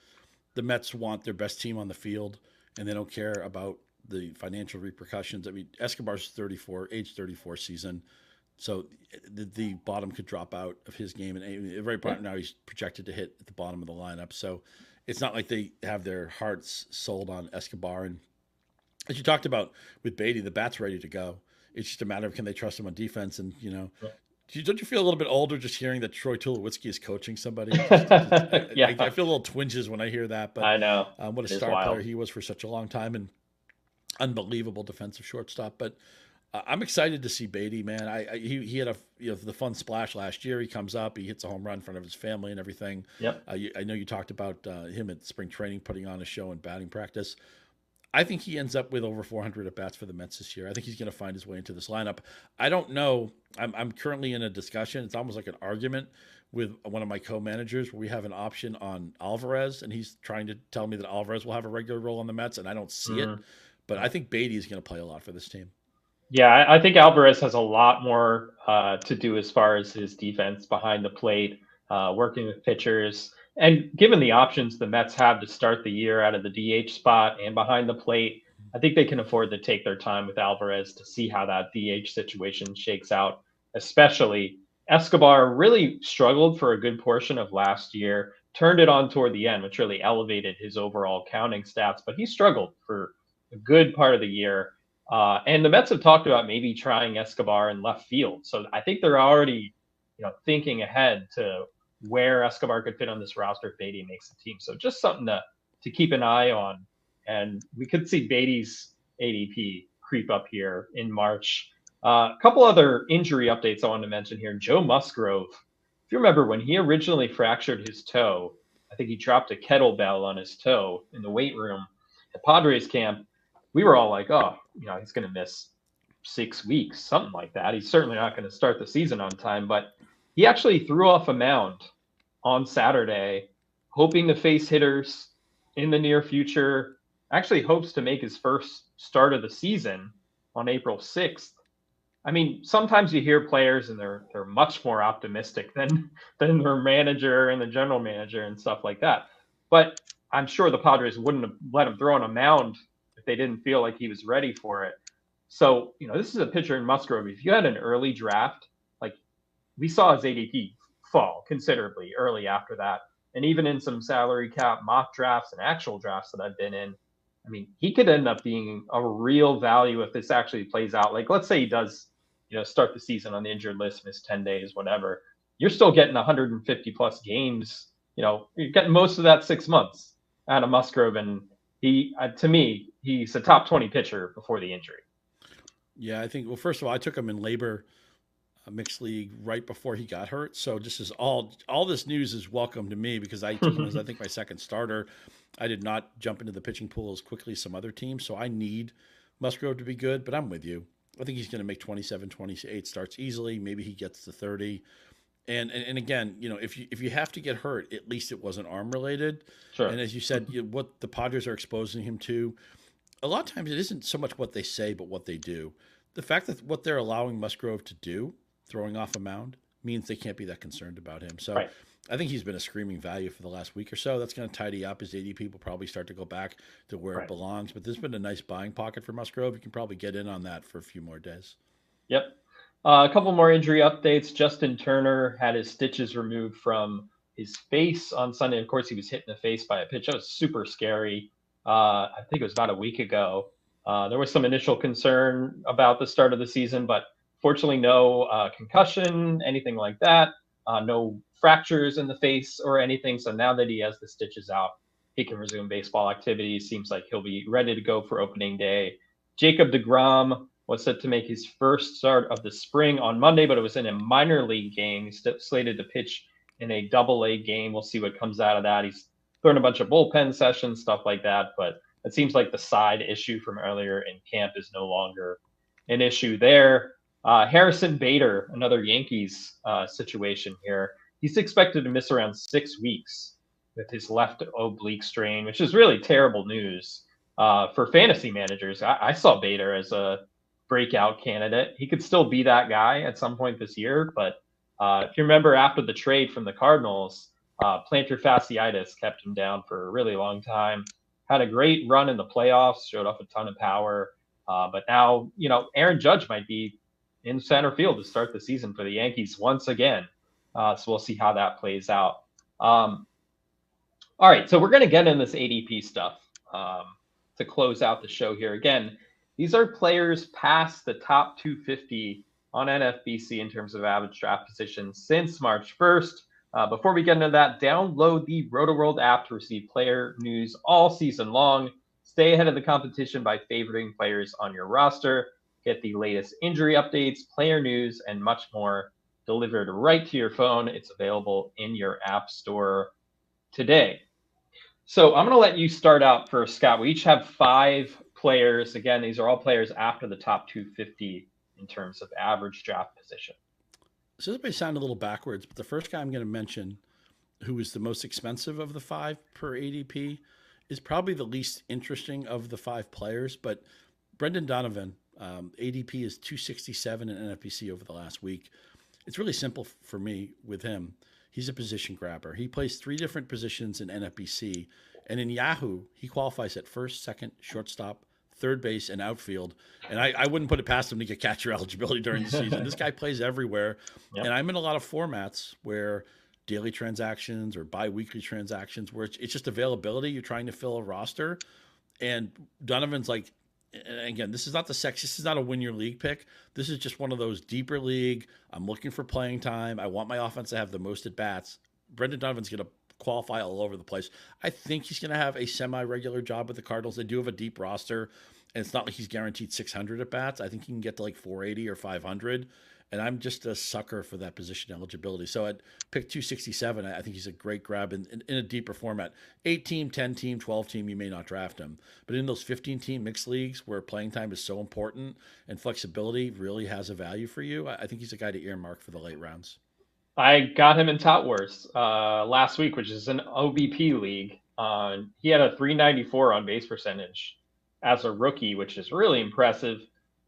S2: the Mets want their best team on the field, and they don't care about the financial repercussions. I mean, Escobar's age 34 season. So the bottom could drop out of his game, and right now he's projected to hit at the bottom of the lineup. So it's not like they have their hearts sold on Escobar. And as you talked about with Baty, the bat's ready to go. It's just a matter of can they trust him on defense. And don't you feel a little bit older just hearing that Troy Tulowitzki is coaching somebody? I feel a little twinges when I hear that. But
S1: I know
S2: what a star player he was for such a long time, and unbelievable defensive shortstop. But I'm excited to see Baty, man. He had the fun splash last year. He comes up, he hits a home run in front of his family and everything.
S1: Yep.
S2: I know you talked about him at spring training, putting on a show in batting practice. I think he ends up with over 400 at bats for the Mets this year. I think he's going to find his way into this lineup. I don't know. I'm currently in a discussion. It's almost like an argument with one of my co-managers where we have an option on Alvarez, and he's trying to tell me that Alvarez will have a regular role on the Mets, and I don't see it. But I think Baty is going to play a lot for this team.
S1: Yeah, I think Alvarez has a lot more to do as far as his defense behind the plate, working with pitchers. And given the options the Mets have to start the year out of the DH spot and behind the plate, I think they can afford to take their time with Alvarez to see how that DH situation shakes out. Especially Escobar really struggled for a good portion of last year, turned it on toward the end, which really elevated his overall counting stats. But he struggled for a good part of the year. And the Mets have talked about maybe trying Escobar in left field. So I think they're already, thinking ahead to where Escobar could fit on this roster if Baty makes the team. So just something to keep an eye on. And we could see Baty's ADP creep up here in March. A couple other injury updates I wanted to mention here. Joe Musgrove, if you remember when he originally fractured his toe, I think he dropped a kettlebell on his toe in the weight room at Padres camp. We were all like, oh, he's going to miss 6 weeks, something like that. He's certainly not going to start the season on time, but he actually threw off a mound on Saturday, hoping to face hitters in the near future. Actually hopes to make his first start of the season on April 6th. I mean, sometimes you hear players and they're much more optimistic than their manager and the general manager and stuff like that. But I'm sure the Padres wouldn't have let him throw on a mound if they didn't feel like he was ready for it. So, this is a pitcher in Musgrove. If you had an early draft, like we saw his ADP fall considerably early after that. And even in some salary cap mock drafts and actual drafts that I've been in, I mean, he could end up being a real value if this actually plays out. Like, let's say he does, start the season on the injured list, miss 10 days, whatever. You're still getting 150 plus games. You're getting most of that 6 months out of Musgrove. And to me, he's a top 20 pitcher before the injury.
S2: Yeah, I think, well, first of all, I took him in labor mixed league right before he got hurt. So this is all this news is welcome to me because I took him as, I think, my second starter. I did not jump into the pitching pool as quickly as some other teams. So I need Musgrove to be good, but I'm with you. I think he's going to make 27, 28 starts easily. Maybe he gets to 30. And again, if you have to get hurt, at least it wasn't arm related.
S1: Sure.
S2: And as you said, what the Padres are exposing him to, a lot of times it isn't so much what they say, but what they do. The fact that what they're allowing Musgrove to do, throwing off a mound, means they can't be that concerned about him. So right. I think he's been a screaming value for the last week or so. That's going to tidy up. His ADP will probably start to go back to where right. it belongs. But there's been a nice buying pocket for Musgrove. You can probably get in on that for a few more days.
S1: Yep. A couple more injury updates. Justin Turner had his stitches removed from his face on Sunday. Of course, he was hit in the face by a pitch. That was super scary. I think it was about a week ago. There was some initial concern about the start of the season, but fortunately no concussion, anything like that. No fractures in the face or anything. So now that he has the stitches out, he can resume baseball activities. Seems like he'll be ready to go for opening day. Jacob deGrom was set to make his first start of the spring on Monday, but it was in a minor league game. He's slated to pitch in a AA game. We'll see what comes out of that. He's thrown a bunch of bullpen sessions, stuff like that, but it seems like the side issue from earlier in camp is no longer an issue there. Harrison Bader, another Yankees situation here. He's expected to miss around 6 weeks with his left oblique strain, which is really terrible news for fantasy managers. I saw Bader as a breakout candidate. He could still be that guy at some point this year, but if you remember after the trade from the Cardinals, plantar fasciitis kept him down for a really long time. Had a great run in the playoffs, showed off a ton of power, but now Aaron Judge might be in center field to start the season for the Yankees once again. So we'll see how that plays out. All right, so we're going to get in this ADP stuff to close out the show here. Again, these are players past the top 250 on NFBC in terms of average draft positions since March 1st. Before we get into that, download the RotoWorld app to receive player news all season long. Stay ahead of the competition by favoriting players on your roster. Get the latest injury updates, player news, and much more delivered right to your phone. It's available in your app store today. So I'm going to let you start out first, Scott. We each have 5 players. Again, these are all players after the top 250 in terms of average draft position.
S2: So this may sound a little backwards, but the first guy I'm going to mention, who is the most expensive of the 5 per ADP, is probably the least interesting of the 5 players. But Brendan Donovan, ADP is 267 in NFBC over the last week. It's really simple for me with him. He's a position grabber. He plays 3 different positions in NFBC. And in Yahoo, he qualifies at first, second, shortstop, third base, and outfield. And I wouldn't put it past him to get catcher eligibility during the season. This guy plays everywhere. Yep. And I'm in a lot of formats where daily transactions or bi-weekly transactions where it's just availability. You're trying to fill a roster. And Donovan's like, and again, this is not this is not a win your league pick. This is just one of those deeper league. I'm looking for playing time. I want my offense to have the most at bats. Brendan Donovan's going to qualify all over the place. I think he's going to have a semi-regular job with the Cardinals. They do have a deep roster, and it's not like he's guaranteed 600 at bats. I think he can get to like 480 or 500, and I'm just a sucker for that position eligibility. So at pick 267, I think he's a great grab in a deeper format. 8-team, 10-team, 12-team, you may not draft him. But in those 15-team mixed leagues where playing time is so important and flexibility really has a value for you, I think he's a guy to earmark for the late rounds.
S1: I got him in Tout Wars last week, which is an OBP league. He had a 394 on base percentage as a rookie, which is really impressive.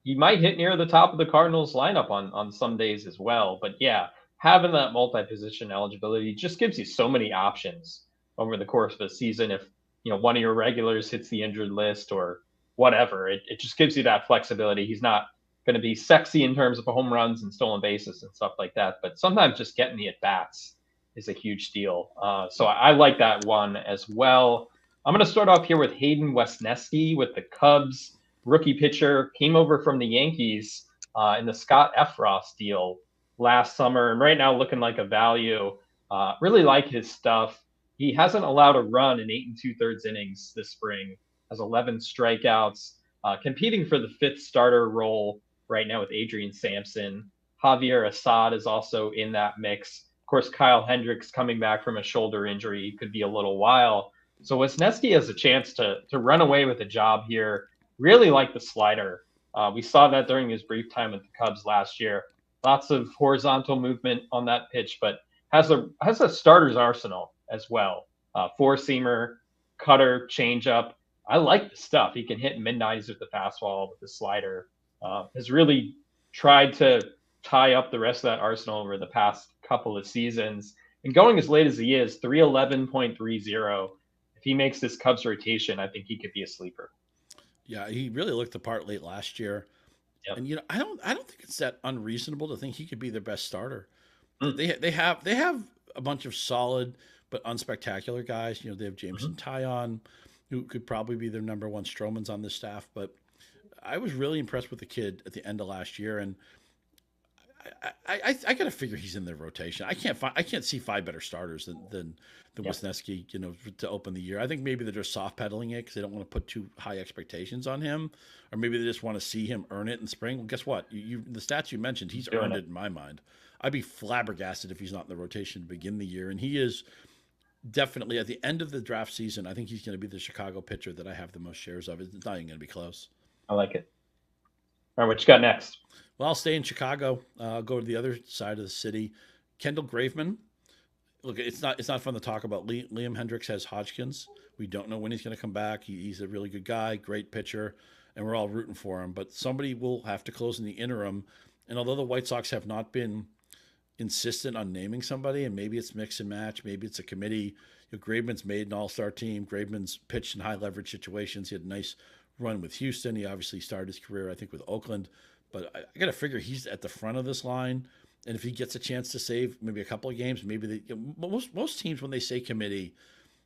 S1: He might hit near the top of the Cardinals lineup on some days as well. But yeah, having that multi-position eligibility just gives you so many options over the course of a season. If one of your regulars hits the injured list or whatever, it just gives you that flexibility. He's not going to be sexy in terms of home runs and stolen bases and stuff like that, but sometimes just getting the at-bats is a huge deal. So I like that one as well. I'm going to start off here with Hayden Wesneski with the Cubs. Rookie pitcher, came over from the Yankees in the Scott Efros deal last summer, and right now looking like a value. Really like his stuff. He hasn't allowed a run in 8 2/3 innings this spring. Has 11 strikeouts. Competing for the fifth starter role right now with Adrian Sampson. Javier Assad is also in that mix. Of course, Kyle Hendricks coming back from a shoulder injury could be a little while. So Wesneski has a chance to run away with a job here. Really like the slider. We saw that during his brief time with the Cubs last year. Lots of horizontal movement on that pitch, but has a starter's arsenal as well. Four-seamer, cutter, changeup. I like the stuff. He can hit midnights with the fastball, with the slider. Has really tried to tie up the rest of that arsenal over the past couple of seasons. And going as late as he is, 311.30. If he makes this Cubs rotation, I think he could be a sleeper.
S2: Yeah, he really looked the part late last year. Yep. And I don't think it's that unreasonable to think he could be their best starter. They have a bunch of solid but unspectacular guys. They have Jameson Taillon, who could probably be their number one. Stroman's on this staff, but I was really impressed with the kid at the end of last year, and I got to figure he's in their rotation. I can't see five better starters than Wesneski, to open the year. I think maybe they're just soft pedaling it because they don't want to put too high expectations on him, or maybe they just want to see him earn it in spring. Well, guess what? The stats you mentioned, he's earned it in my mind. I'd be flabbergasted if he's not in the rotation to begin the year, and he is definitely at the end of the draft season. I think he's going to be the Chicago pitcher that I have the most shares of. It's not even going to be close.
S1: I like it. All right, what you got next?
S2: Well, I'll stay in Chicago. I'll go to the other side of the city. Kendall Graveman. Look, it's not fun to talk about. Liam Hendricks has Hodgkins. We don't know when he's going to come back. He's a really good guy, great pitcher, and we're all rooting for him. But somebody will have to close in the interim. And although the White Sox have not been insistent on naming somebody, and maybe it's mix and match, maybe it's a committee. Graveman's made an all-star team. Graveman's pitched in high-leverage situations. He had a nice run with Houston. He obviously started his career, I think, with Oakland. But I got to figure he's at the front of this line. And if he gets a chance to save maybe a couple of games, maybe most teams, when they say committee,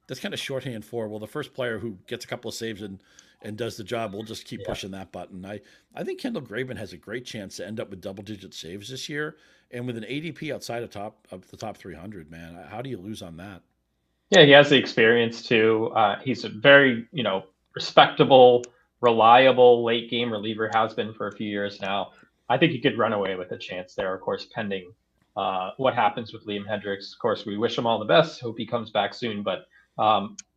S2: that's kind of shorthand for, well, the first player who gets a couple of saves and does the job, we'll just keep pushing that button. I think Kendall Graveman has a great chance to end up with double-digit saves this year. And with an ADP outside of the top 300, man, how do you lose on that?
S1: Yeah, he has the experience too. He's a very, respectable, reliable late game reliever, has been for a few years now. I think he could run away with a chance there, of course, pending what happens with Liam Hendricks. Of course, we wish him all the best. Hope he comes back soon. But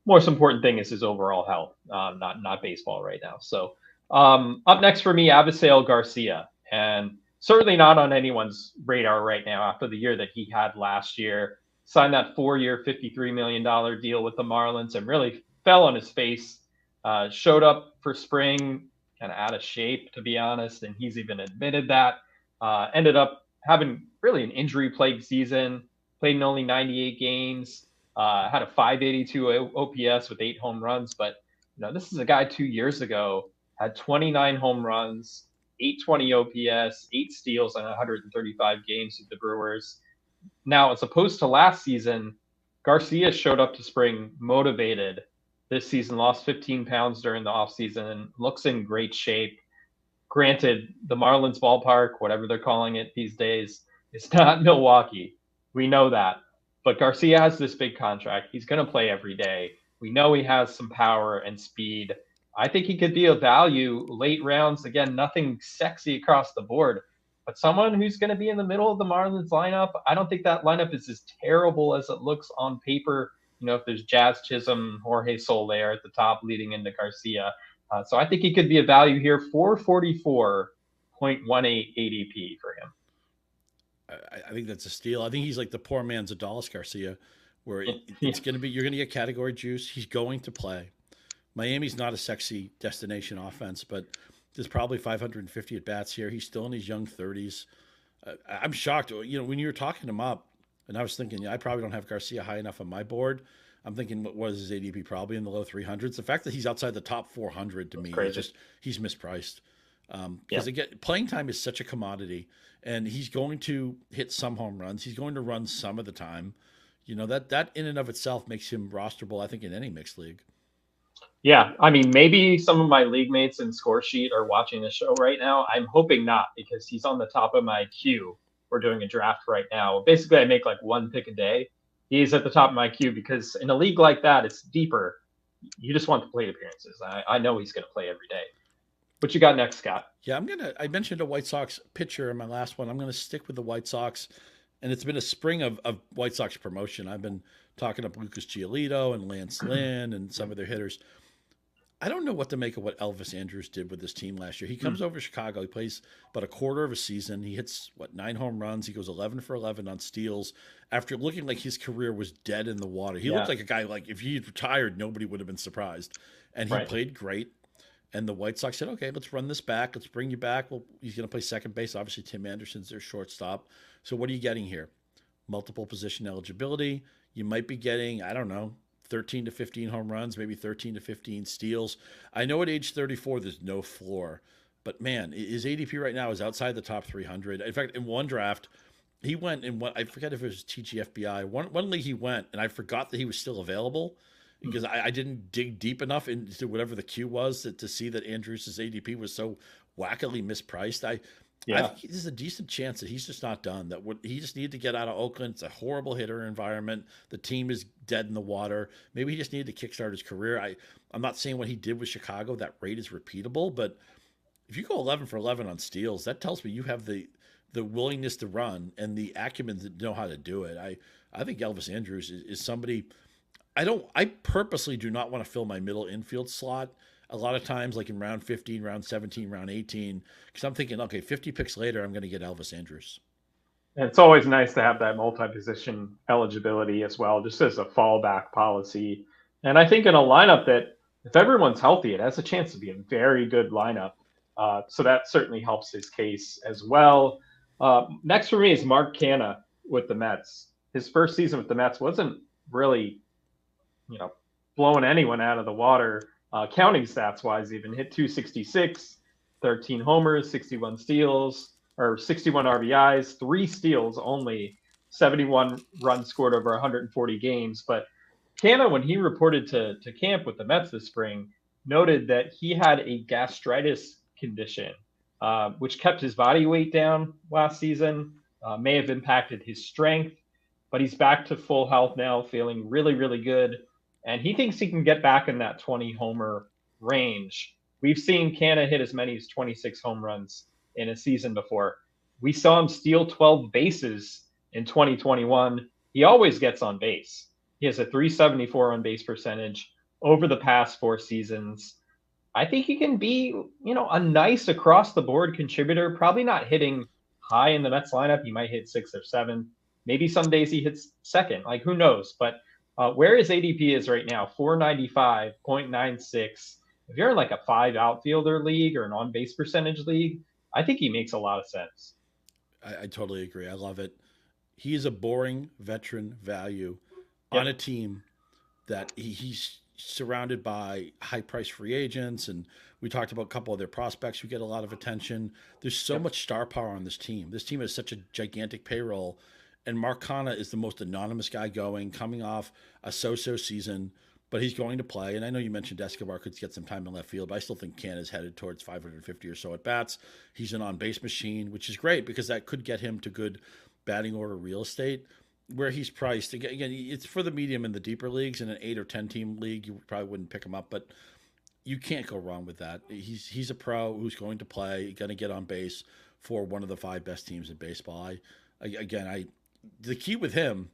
S1: most important thing is his overall health, not baseball right now. So up next for me, Avisail García. And certainly not on anyone's radar right now after the year that he had last year. Signed that 4-year, $53 million deal with the Marlins and really fell on his face. Showed up for spring, kind of out of shape, to be honest, and he's even admitted that. Ended up having really an injury-plagued season, played in only 98 games, had a 582 OPS with 8 home runs. But, this is a guy 2 years ago, had 29 home runs, 820 OPS, 8 steals in 135 games with the Brewers. Now, as opposed to last season, Garcia showed up to spring motivated. This season, lost 15 pounds during the offseason and looks in great shape. Granted, the Marlins ballpark, whatever they're calling it these days, is not Milwaukee. We know that. But Garcia has this big contract. He's going to play every day. We know he has some power and speed. I think he could be a value late rounds. Again, nothing sexy across the board, but someone who's going to be in the middle of the Marlins lineup. I don't think that lineup is as terrible as it looks on paper. If there's Jazz Chisholm, Jorge Soler at the top leading into Garcia. So I think he could be a value here, 444.18 ADP for him.
S2: I think that's a steal. I think he's like the poor man's Adolis Garcia, where it's going to be, you're going to get category juice. He's going to play. Miami's not a sexy destination offense, but there's probably 550 at bats here. He's still in his young 30s. I'm shocked. When you were talking him up, and I was thinking, I probably don't have Garcia high enough on my board. I'm thinking, what is his ADP? Probably in the low 300s. The fact that he's outside the top 400 to me is he's mispriced. Because again, playing time is such a commodity, and he's going to hit some home runs. He's going to run some of the time. That in and of itself makes him rosterable, I think, in any mixed league.
S1: Yeah, I mean, maybe some of my league mates in score sheet are watching the show right now. I'm hoping not, because he's on the top of my queue. We're doing a draft right now. Basically, I make like one pick a day. He's at the top of my queue because in a league like that, it's deeper. You just want the plate appearances. I know he's going to play every day. What you got next, Scott?
S2: Yeah, I mentioned a White Sox pitcher in my last one. I'm gonna stick with the White Sox, and it's been a spring of White Sox promotion. I've been talking to Lucas Giolito and Lance Lynn and some of their hitters. I don't know what to make of what Elvis Andrus did with this team last year. He comes over to Chicago. He plays about a quarter of a season. He hits 9 home runs. He goes 11 for 11 on steals. After looking like his career was dead in the water, he looked like a guy like if he had retired, nobody would have been surprised. And he played great. And the White Sox said, "Okay, let's run this back. Let's bring you back." Well, he's going to play second base. Obviously, Tim Anderson's their shortstop. So what are you getting here? Multiple position eligibility. You might be getting, I don't know, 13 to 15 home runs, maybe 13 to 15 steals. I know at age 34, there's no floor, but man, his ADP right now is outside the top 300. In fact, in one draft, he went in what I forget if it was TGFBI. One league he went, and I forgot that he was still available because I didn't dig deep enough into whatever the queue was to see that Andrus' ADP was so wackily mispriced. I think there's a decent chance that he's just not done. He just needed to get out of Oakland. It's a horrible hitter environment. The team is dead in the water. Maybe he just needed to kickstart his career. I'm not saying what he did with Chicago, that rate is repeatable, but if you go 11 for 11 on steals, that tells me you have the willingness to run and the acumen to know how to do it. I think Elvis Andrus is somebody. I purposely do not want to fill my middle infield slot a lot of times, like in round 15, round 17, round 18, because I'm thinking, okay, 50 picks later, I'm going to get Elvis Andrus.
S1: And it's always nice to have that multi-position eligibility as well, just as a fallback policy. And I think in a lineup that, if everyone's healthy, it has a chance to be a very good lineup. So that certainly helps his case as well. Next for me is Mark Canha with the Mets. His first season with the Mets wasn't really, blowing anyone out of the water. Counting stats wise, even hit 266, 13 homers, 61 steals, or 61 RBIs, 3 steals only, 71 runs scored over 140 games. But Canha, when he reported to camp with the Mets this spring, noted that he had a gastritis condition, which kept his body weight down last season, may have impacted his strength, but he's back to full health now, feeling really, really good. And he thinks he can get back in that 20 homer range. We've seen Canha hit as many as 26 home runs in a season before. We saw him steal 12 bases in 2021. He always gets on base. He has a 374 on base percentage over the past 4 seasons. I think he can be, a nice across the board contributor, probably not hitting high in the Mets lineup. He might hit 6 or 7. Maybe some days he hits second, like who knows, but where his ADP is right now, 495.96. If you're in like a 5 outfielder league or an on-base percentage league, I think he makes a lot of sense.
S2: I totally agree. I love it. He is a boring veteran value on a team that he's surrounded by high-priced free agents, and we talked about a couple of their prospects who get a lot of attention. There's so much star power on this team. This team has such a gigantic payroll. And Mark Canha is the most anonymous guy coming off a so-so season, but he's going to play. And I know you mentioned Escobar could get some time in left field, but I still think Canha is headed towards 550 or so at bats. He's an on-base machine, which is great because that could get him to good batting order real estate. Where he's priced, again, it's for the medium and the deeper leagues. In an 8 or 10 team league, you probably wouldn't pick him up, but you can't go wrong with that. He's a pro who's going to play, going to get on base for one of the 5 best teams in baseball. The key with him,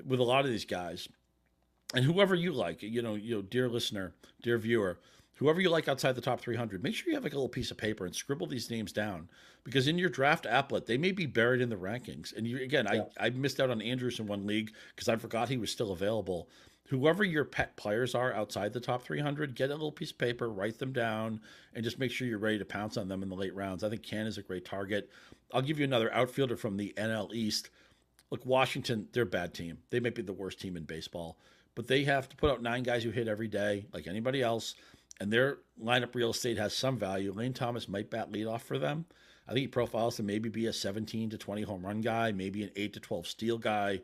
S2: with a lot of these guys, and whoever you like, dear listener, dear viewer, whoever you like outside the top 300, make sure you have like a little piece of paper and scribble these names down, because in your draft applet, they may be buried in the rankings. And I missed out on Andrus in one league because I forgot he was still available. Whoever your pet players are outside the top 300, get a little piece of paper, write them down, and just make sure you're ready to pounce on them in the late rounds. I think Canha is a great target. I'll give you another outfielder from the NL East. Look, Washington, they're a bad team. They might be the worst team in baseball, but they have to put out 9 guys who hit every day like anybody else, and their lineup real estate has some value. Lane Thomas might bat leadoff for them. I think he profiles to maybe be a 17 to 20 home run guy, maybe an 8 to 12 steal guy.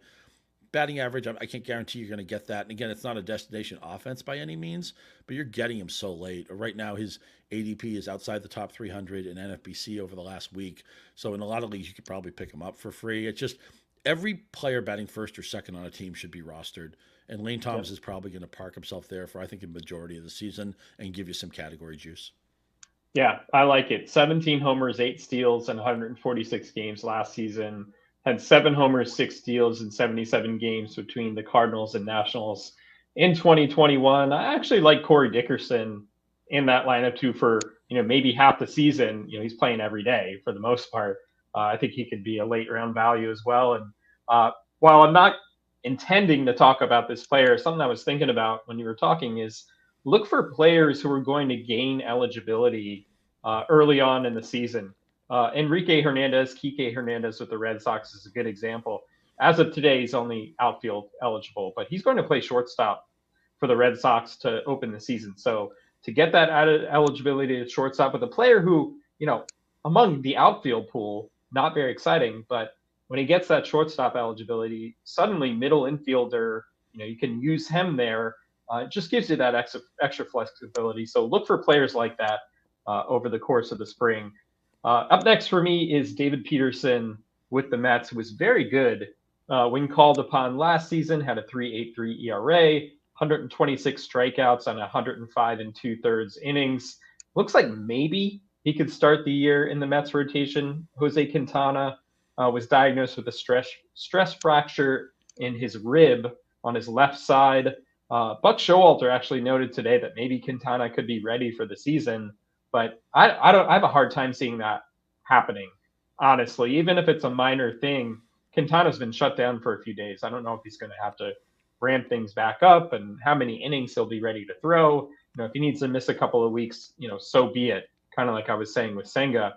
S2: batting average, I can't guarantee you're going to get that. And again, it's not a destination offense by any means, but you're getting him so late. Right now, his ADP is outside the top 300 in NFBC over the last week. So in a lot of leagues, you could probably pick him up for free. It's just every player batting first or second on a team should be rostered. And Lane Thomas is probably going to park himself there for, I think, a majority of the season and give you some category juice.
S1: Yeah, I like it. 17 homers, 8 steals in 146 games last season. Had 7 homers, 6 steals in 77 games between the Cardinals and Nationals in 2021. I actually like Corey Dickerson in that lineup too for, maybe half the season. He's playing every day for the most part. I think he could be a late round value as well. And while I'm not intending to talk about this player, something I was thinking about when you were talking is look for players who are going to gain eligibility early on in the season. Enrique Hernandez, Kike Hernandez with the Red Sox is a good example. As of today, he's only outfield eligible, but he's going to play shortstop for the Red Sox to open the season. So to get that added eligibility at shortstop with a player who, among the outfield pool, not very exciting, but when he gets that shortstop eligibility, suddenly middle infielder, you can use him there. It just gives you that extra flexibility. So look for players like that over the course of the spring. Up next for me is David Peterson with the Mets, who was very good when called upon last season, had a 3.83 ERA, 126 strikeouts on 105 2/3 innings. Looks like maybe he could start the year in the Mets rotation. Jose Quintana was diagnosed with a stress fracture in his rib on his left side. Buck Showalter actually noted today that maybe Quintana could be ready for the season, but I have a hard time seeing that happening, honestly. Even if it's a minor thing, Quintana's been shut down for a few days. I don't know if he's going to have to ramp things back up and how many innings he'll be ready to throw. If he needs to miss a couple of weeks, so be it. Kind of like I was saying with Senga.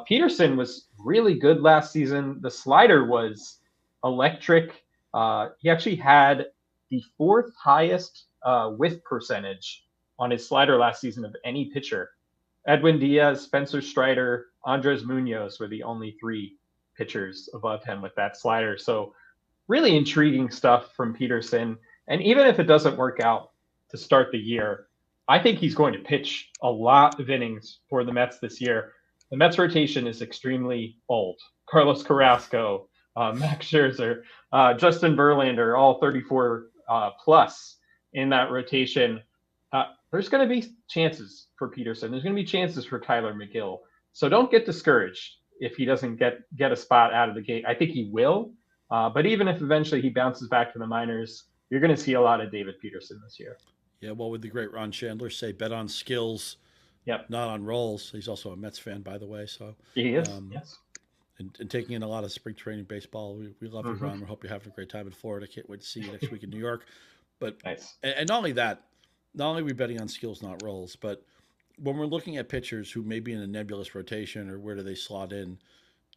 S1: Peterson was really good last season. The slider was electric. He actually had the 4th highest whiff percentage on his slider last season of any pitcher. Edwin Diaz, Spencer Strider, Andres Munoz were the only 3 pitchers above him with that slider. So really intriguing stuff from Peterson. And even if it doesn't work out to start the year, I think he's going to pitch a lot of innings for the Mets this year. The Mets rotation is extremely old. Carlos Carrasco, Max Scherzer, Justin Verlander, all 34 plus in that rotation. There's going to be chances for Peterson. There's going to be chances for Tyler McGill. So don't get discouraged if he doesn't get a spot out of the gate. I think he will. But even if eventually he bounces back to the minors, you're going to see a lot of David Peterson this year.
S2: Yeah, well, would the great Ron Chandler say, bet on skills, not on roles. He's also a Mets fan, by the way. So
S1: he is, yes.
S2: And taking in a lot of spring training baseball. We love you, Ron. We hope you're having a great time in Florida. Can't wait to see you next week in New York. But
S1: nice.
S2: And not only that, not only are we betting on skills, not roles, but when we're looking at pitchers who may be in a nebulous rotation or where do they slot in,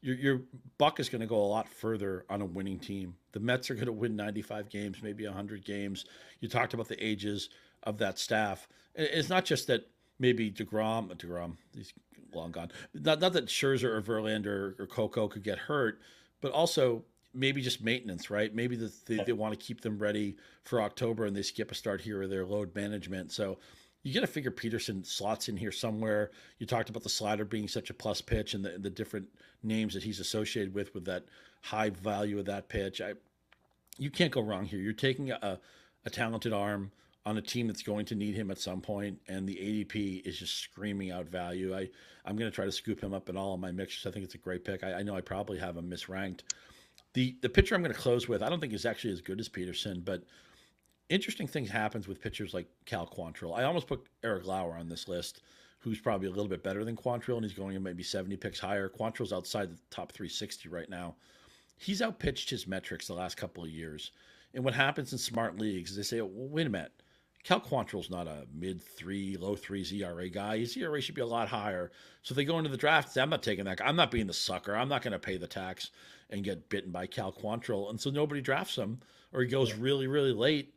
S2: your buck is going to go a lot further on a winning team. The Mets are going to win 95 games, maybe 100 games. You talked about the ages of that staff. It's not just that maybe DeGrom, he's long gone. Not that Scherzer or Verlander or Coco could get hurt, but also maybe just maintenance, right? Maybe they want to keep them ready for October and they skip a start here or their load management. So you got to figure Peterson slots in here somewhere. You talked about the slider being such a plus pitch and the different names that he's associated with that high value of that pitch. You can't go wrong here. You're taking a talented arm on a team that's going to need him at some point, and the ADP is just screaming out value. I'm going to try to scoop him up in all of my mixers. I think it's a great pick. I know I probably have him misranked. The pitcher I'm going to close with, I don't think is actually as good as Peterson, but interesting things happens with pitchers like Cal Quantrill. I almost put Eric Lauer on this list, who's probably a little bit better than Quantrill, and he's going in maybe 70 picks higher. Quantrill's outside the top 360 right now. He's outpitched his metrics the last couple of years. And what happens in smart leagues is they say, well, wait a minute, Cal Quantrill's not a mid-3, low-3s ERA guy. His ERA should be a lot higher. So they go into the draft and say, I'm not taking that guy. I'm not being the sucker. I'm not going to pay the tax and get bitten by Cal Quantrill. And so nobody drafts him, or he goes really, really late.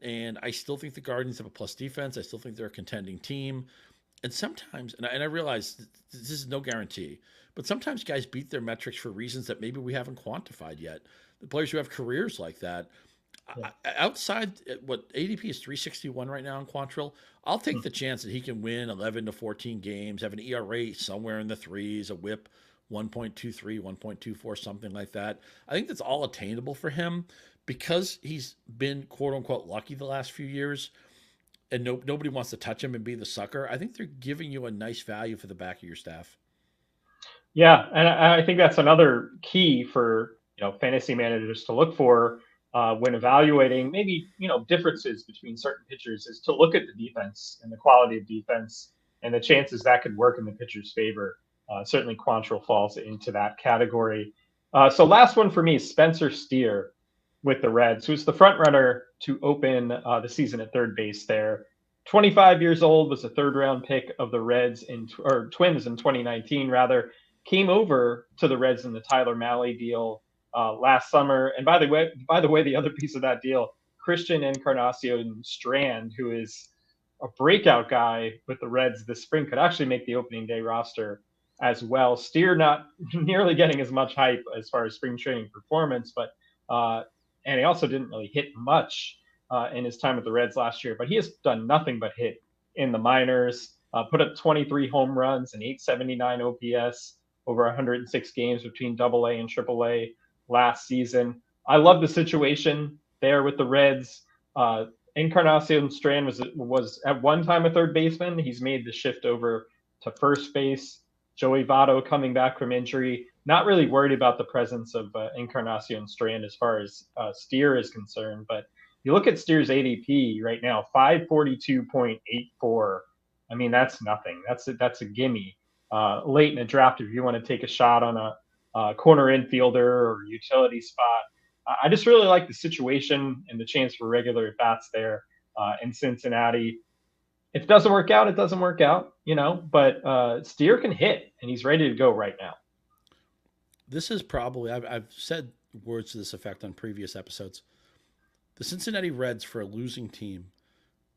S2: And I still think the Guardians have a plus defense. I still think they're a contending team. And sometimes, and I realize this is no guarantee, but sometimes guys beat their metrics for reasons that maybe we haven't quantified yet. The players who have careers like that, outside what ADP is 361 right now in Quantrill, I'll take the chance that he can win 11 to 14 games, have an ERA somewhere in the threes, a WHIP 1.23, 1.24, something like that. I think that's all attainable for him because he's been quote unquote lucky the last few years and nobody wants to touch him and be the sucker. I think they're giving you a nice value for the back of your staff.
S1: Yeah, and I think that's another key for fantasy managers to look for when evaluating maybe differences between certain pitchers is to look at the defense and the quality of defense and the chances that could work in the pitcher's favor. Certainly, Quantrill falls into that category. So last one for me, Spencer Steer with the Reds, who's the front runner to open the season at third base there. 25 years old, was a third round pick of the Reds or Twins in 2019 rather. Came over to the Reds in the Tyler Mahle deal last summer. And by the way, the other piece of that deal, Christian Encarnacion Strand, who is a breakout guy with the Reds this spring, could actually make the opening day roster as well. Steer not nearly getting as much hype as far as spring training performance, but and he also didn't really hit much in his time with the Reds last year. But he has done nothing but hit in the minors. Put up 23 home runs and 879 OPS over 106 games between AA and AAA last season. I love the situation there with the Reds. Encarnacion Strand was at one time a third baseman. He's made the shift over to first base. Joey Votto coming back from injury. Not really worried about the presence of Encarnacion Strand as far as Steer is concerned. But you look at Steer's ADP right now, 542.84. I mean, that's nothing. That's a gimme. Late in a draft, if you want to take a shot on a corner infielder or utility spot. I just really like the situation and the chance for regular at bats there in Cincinnati. If it doesn't work out, it doesn't work out, but Steer can hit and he's ready to go right now.
S2: This is probably, I've said words to this effect on previous episodes. The Cincinnati Reds for a losing team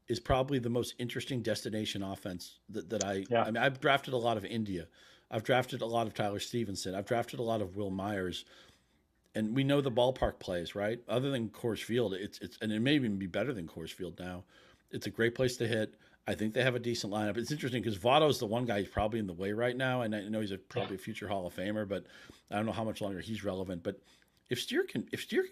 S2: is probably the most interesting destination offense that I mean, I've drafted a lot of India. I've drafted a lot of Tyler Stevenson. I've drafted a lot of Will Myers. And we know the ballpark plays, right? Other than Coors Field, it's and it may even be better than Coors Field now. It's a great place to hit. I think they have a decent lineup. It's interesting because Votto's the one guy who's probably in the way right now, and I know he's probably a future Hall of Famer, but I don't know how much longer he's relevant. But if Steer can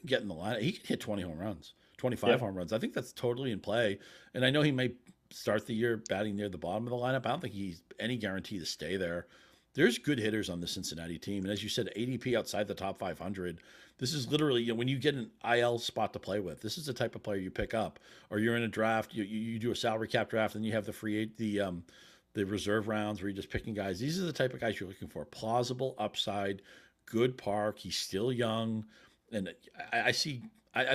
S2: get in the lineup, he can hit 20 home runs. 25 home runs. I think that's totally in play. And I know he may start the year batting near the bottom of the lineup. I don't think he's any guarantee to stay there. There's good hitters on the Cincinnati team. And as you said, ADP outside the top 500. This is literally, when you get an IL spot to play with, this is the type of player you pick up. Or you're in a draft, you do a salary cap draft, and you have the reserve rounds where you're just picking guys. These are the type of guys you're looking for. Plausible upside, good park. He's still young. And I think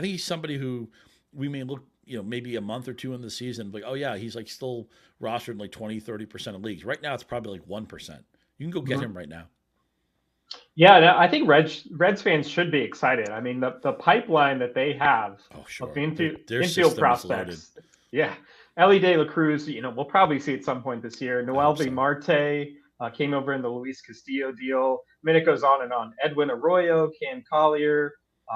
S2: he's somebody who we may look, maybe a month or two in the season, like, oh yeah, he's like still rostered in like 20, 30% of leagues. Right now, it's probably like 1%. You can go get him right now.
S1: Yeah, I think Reds fans should be excited. I mean, the pipeline that they have of infield prospects. Yeah. Ellie De La Cruz, we'll probably see at some point this year. Noelvi Marte came over in the Luis Castillo deal. I mean, it goes on and on. Edwin Arroyo, Cam Collier,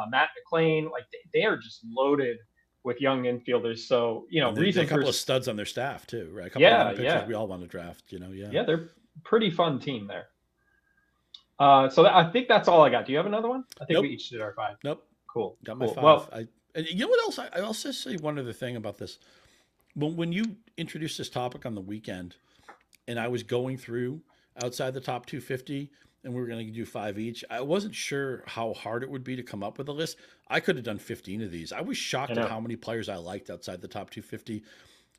S1: Matt McClain, like they are just loaded with young infielders. So,
S2: reason a couple of studs on their staff too, right? A couple of pitchers we all want to draft,
S1: Yeah, they're pretty fun team there. So I think that's all I got. Do you have another one? I think we each did our 5.
S2: Nope.
S1: Cool.
S2: Got my 5. Well, and you know what else? I also say one other thing about this. When you introduced this topic on the weekend, and I was going through outside the top 250, and we were going to do 5 each, I wasn't sure how hard it would be to come up with a list. I could have done 15 of these. I was shocked at how many players I liked outside the top 250.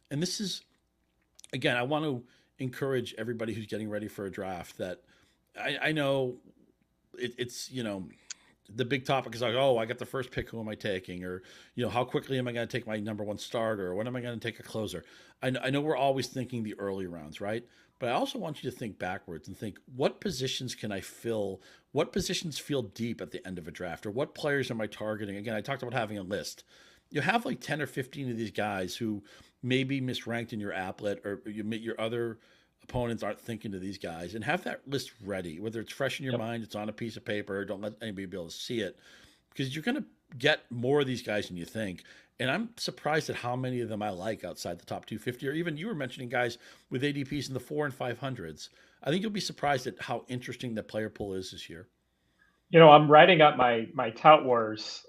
S2: And this is, again, I want to encourage everybody who's getting ready for a draft that I know it's the big topic is like, oh, I got the first pick, who am I taking? Or, how quickly am I going to take my number one starter? Or when am I going to take a closer? I know we're always thinking the early rounds, right? But I also want you to think backwards and think, what positions can I fill? What positions feel deep at the end of a draft? Or what players am I targeting? Again, I talked about having a list. You have like 10 or 15 of these guys who may be misranked in your applet, or your other opponents aren't thinking of these guys, and have that list ready, whether it's fresh in your mind, it's on a piece of paper, don't let anybody be able to see it, because you're going to get more of these guys than you think. And I'm surprised at how many of them I like outside the top 250, or even you were mentioning guys with ADPs in the 400s and 500s. I think you'll be surprised at how interesting the player pool is this year.
S1: I'm writing up my Tout Wars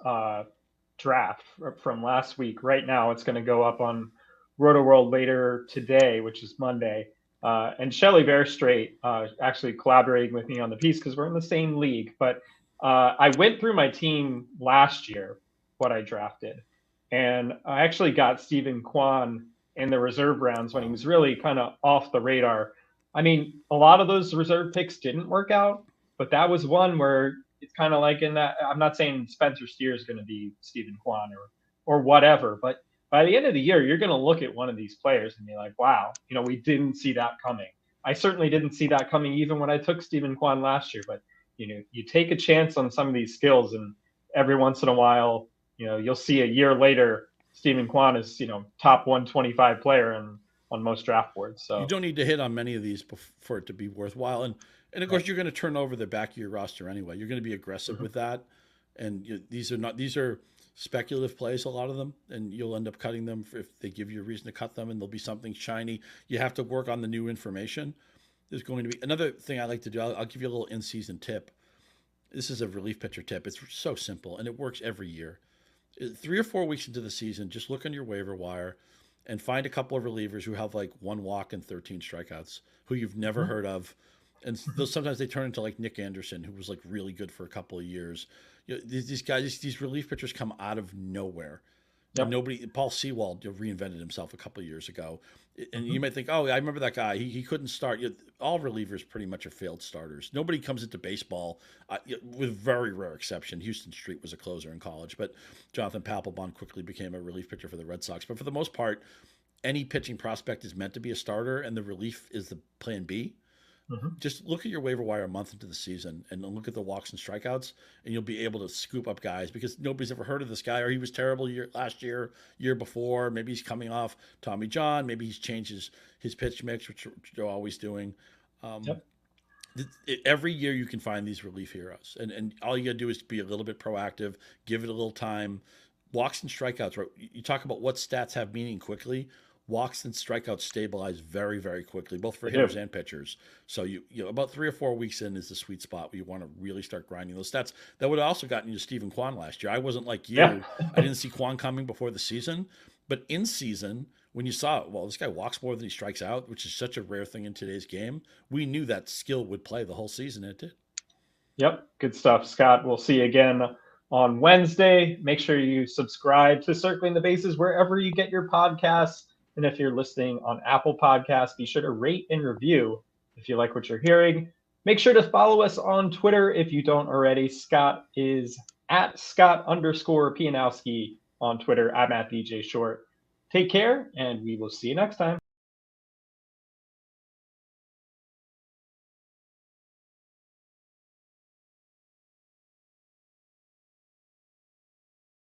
S1: draft from last week. Right now, it's going to go up on Roto World later today, which is Monday. And Shelly Verstraight actually collaborating with me on the piece because we're in the same league. But I went through my team last year, what I drafted. And I actually got Stephen Kwan in the reserve rounds when he was really kind of off the radar. I mean, a lot of those reserve picks didn't work out, but that was one where it's kind of like in that. I'm not saying Spencer Steer is going to be Stephen Kwan or whatever, but by the end of the year, you're going to look at one of these players and be like, wow, we didn't see that coming. I certainly didn't see that coming even when I took Stephen Kwan last year, but you take a chance on some of these skills, and every once in a while, you'll see a year later, Stephen Kwan is, top 125 player on most draft boards. So
S2: you don't need to hit on many of these for it to be worthwhile. And of course, you're going to turn over the back of your roster anyway. You're going to be aggressive with that. And these are speculative plays, a lot of them, and you'll end up cutting them if they give you a reason to cut them, and there'll be something shiny. You have to work on the new information. There's going to be another thing I like to do. I'll give you a little in-season tip. This is a relief pitcher tip. It's so simple, and it works every year. 3 or 4 weeks into the season, just look on your waiver wire and find a couple of relievers who have like 1 walk and 13 strikeouts, who you've never heard of. And sometimes they turn into like Nick Anderson, who was like really good for a couple of years. These guys, these relief pitchers come out of nowhere. Yep. Paul Sewald reinvented himself a couple of years ago. And you might think, oh, I remember that guy. He couldn't start. All relievers pretty much are failed starters. Nobody comes into baseball, with very rare exception. Houston Street was a closer in college, but Jonathan Papelbon quickly became a relief pitcher for the Red Sox. But for the most part, any pitching prospect is meant to be a starter, and the relief is the plan B. Just look at your waiver wire a month into the season and look at the walks and strikeouts, and you'll be able to scoop up guys because nobody's ever heard of this guy, or he was terrible last year before. Maybe he's coming off Tommy John. Maybe he's changed his pitch mix, which they're always doing. Every year you can find these relief heroes, and all you got to do is be a little bit proactive, give it a little time. Walks and strikeouts, right? You talk about what stats have meaning quickly. Walks and strikeouts stabilize very, very quickly, both for hitters and pitchers. So you about 3 or 4 weeks in is the sweet spot where you want to really start grinding those stats. That would have also gotten you Stephen Kwan last year. I wasn't like you. I didn't see Kwan coming before the season. But in season, when you saw, well, this guy walks more than he strikes out, which is such a rare thing in today's game, we knew that skill would play the whole season, and it did.
S1: Yep, good stuff, Scott. We'll see you again on Wednesday. Make sure you subscribe to Circling the Bases wherever you get your podcasts. And if you're listening on Apple Podcasts, be sure to rate and review if you like what you're hearing. Make sure to follow us on Twitter if you don't already. Scott is at Scott_Pianowski on Twitter. I'm at DJ Short. Take care, and we will see you next time.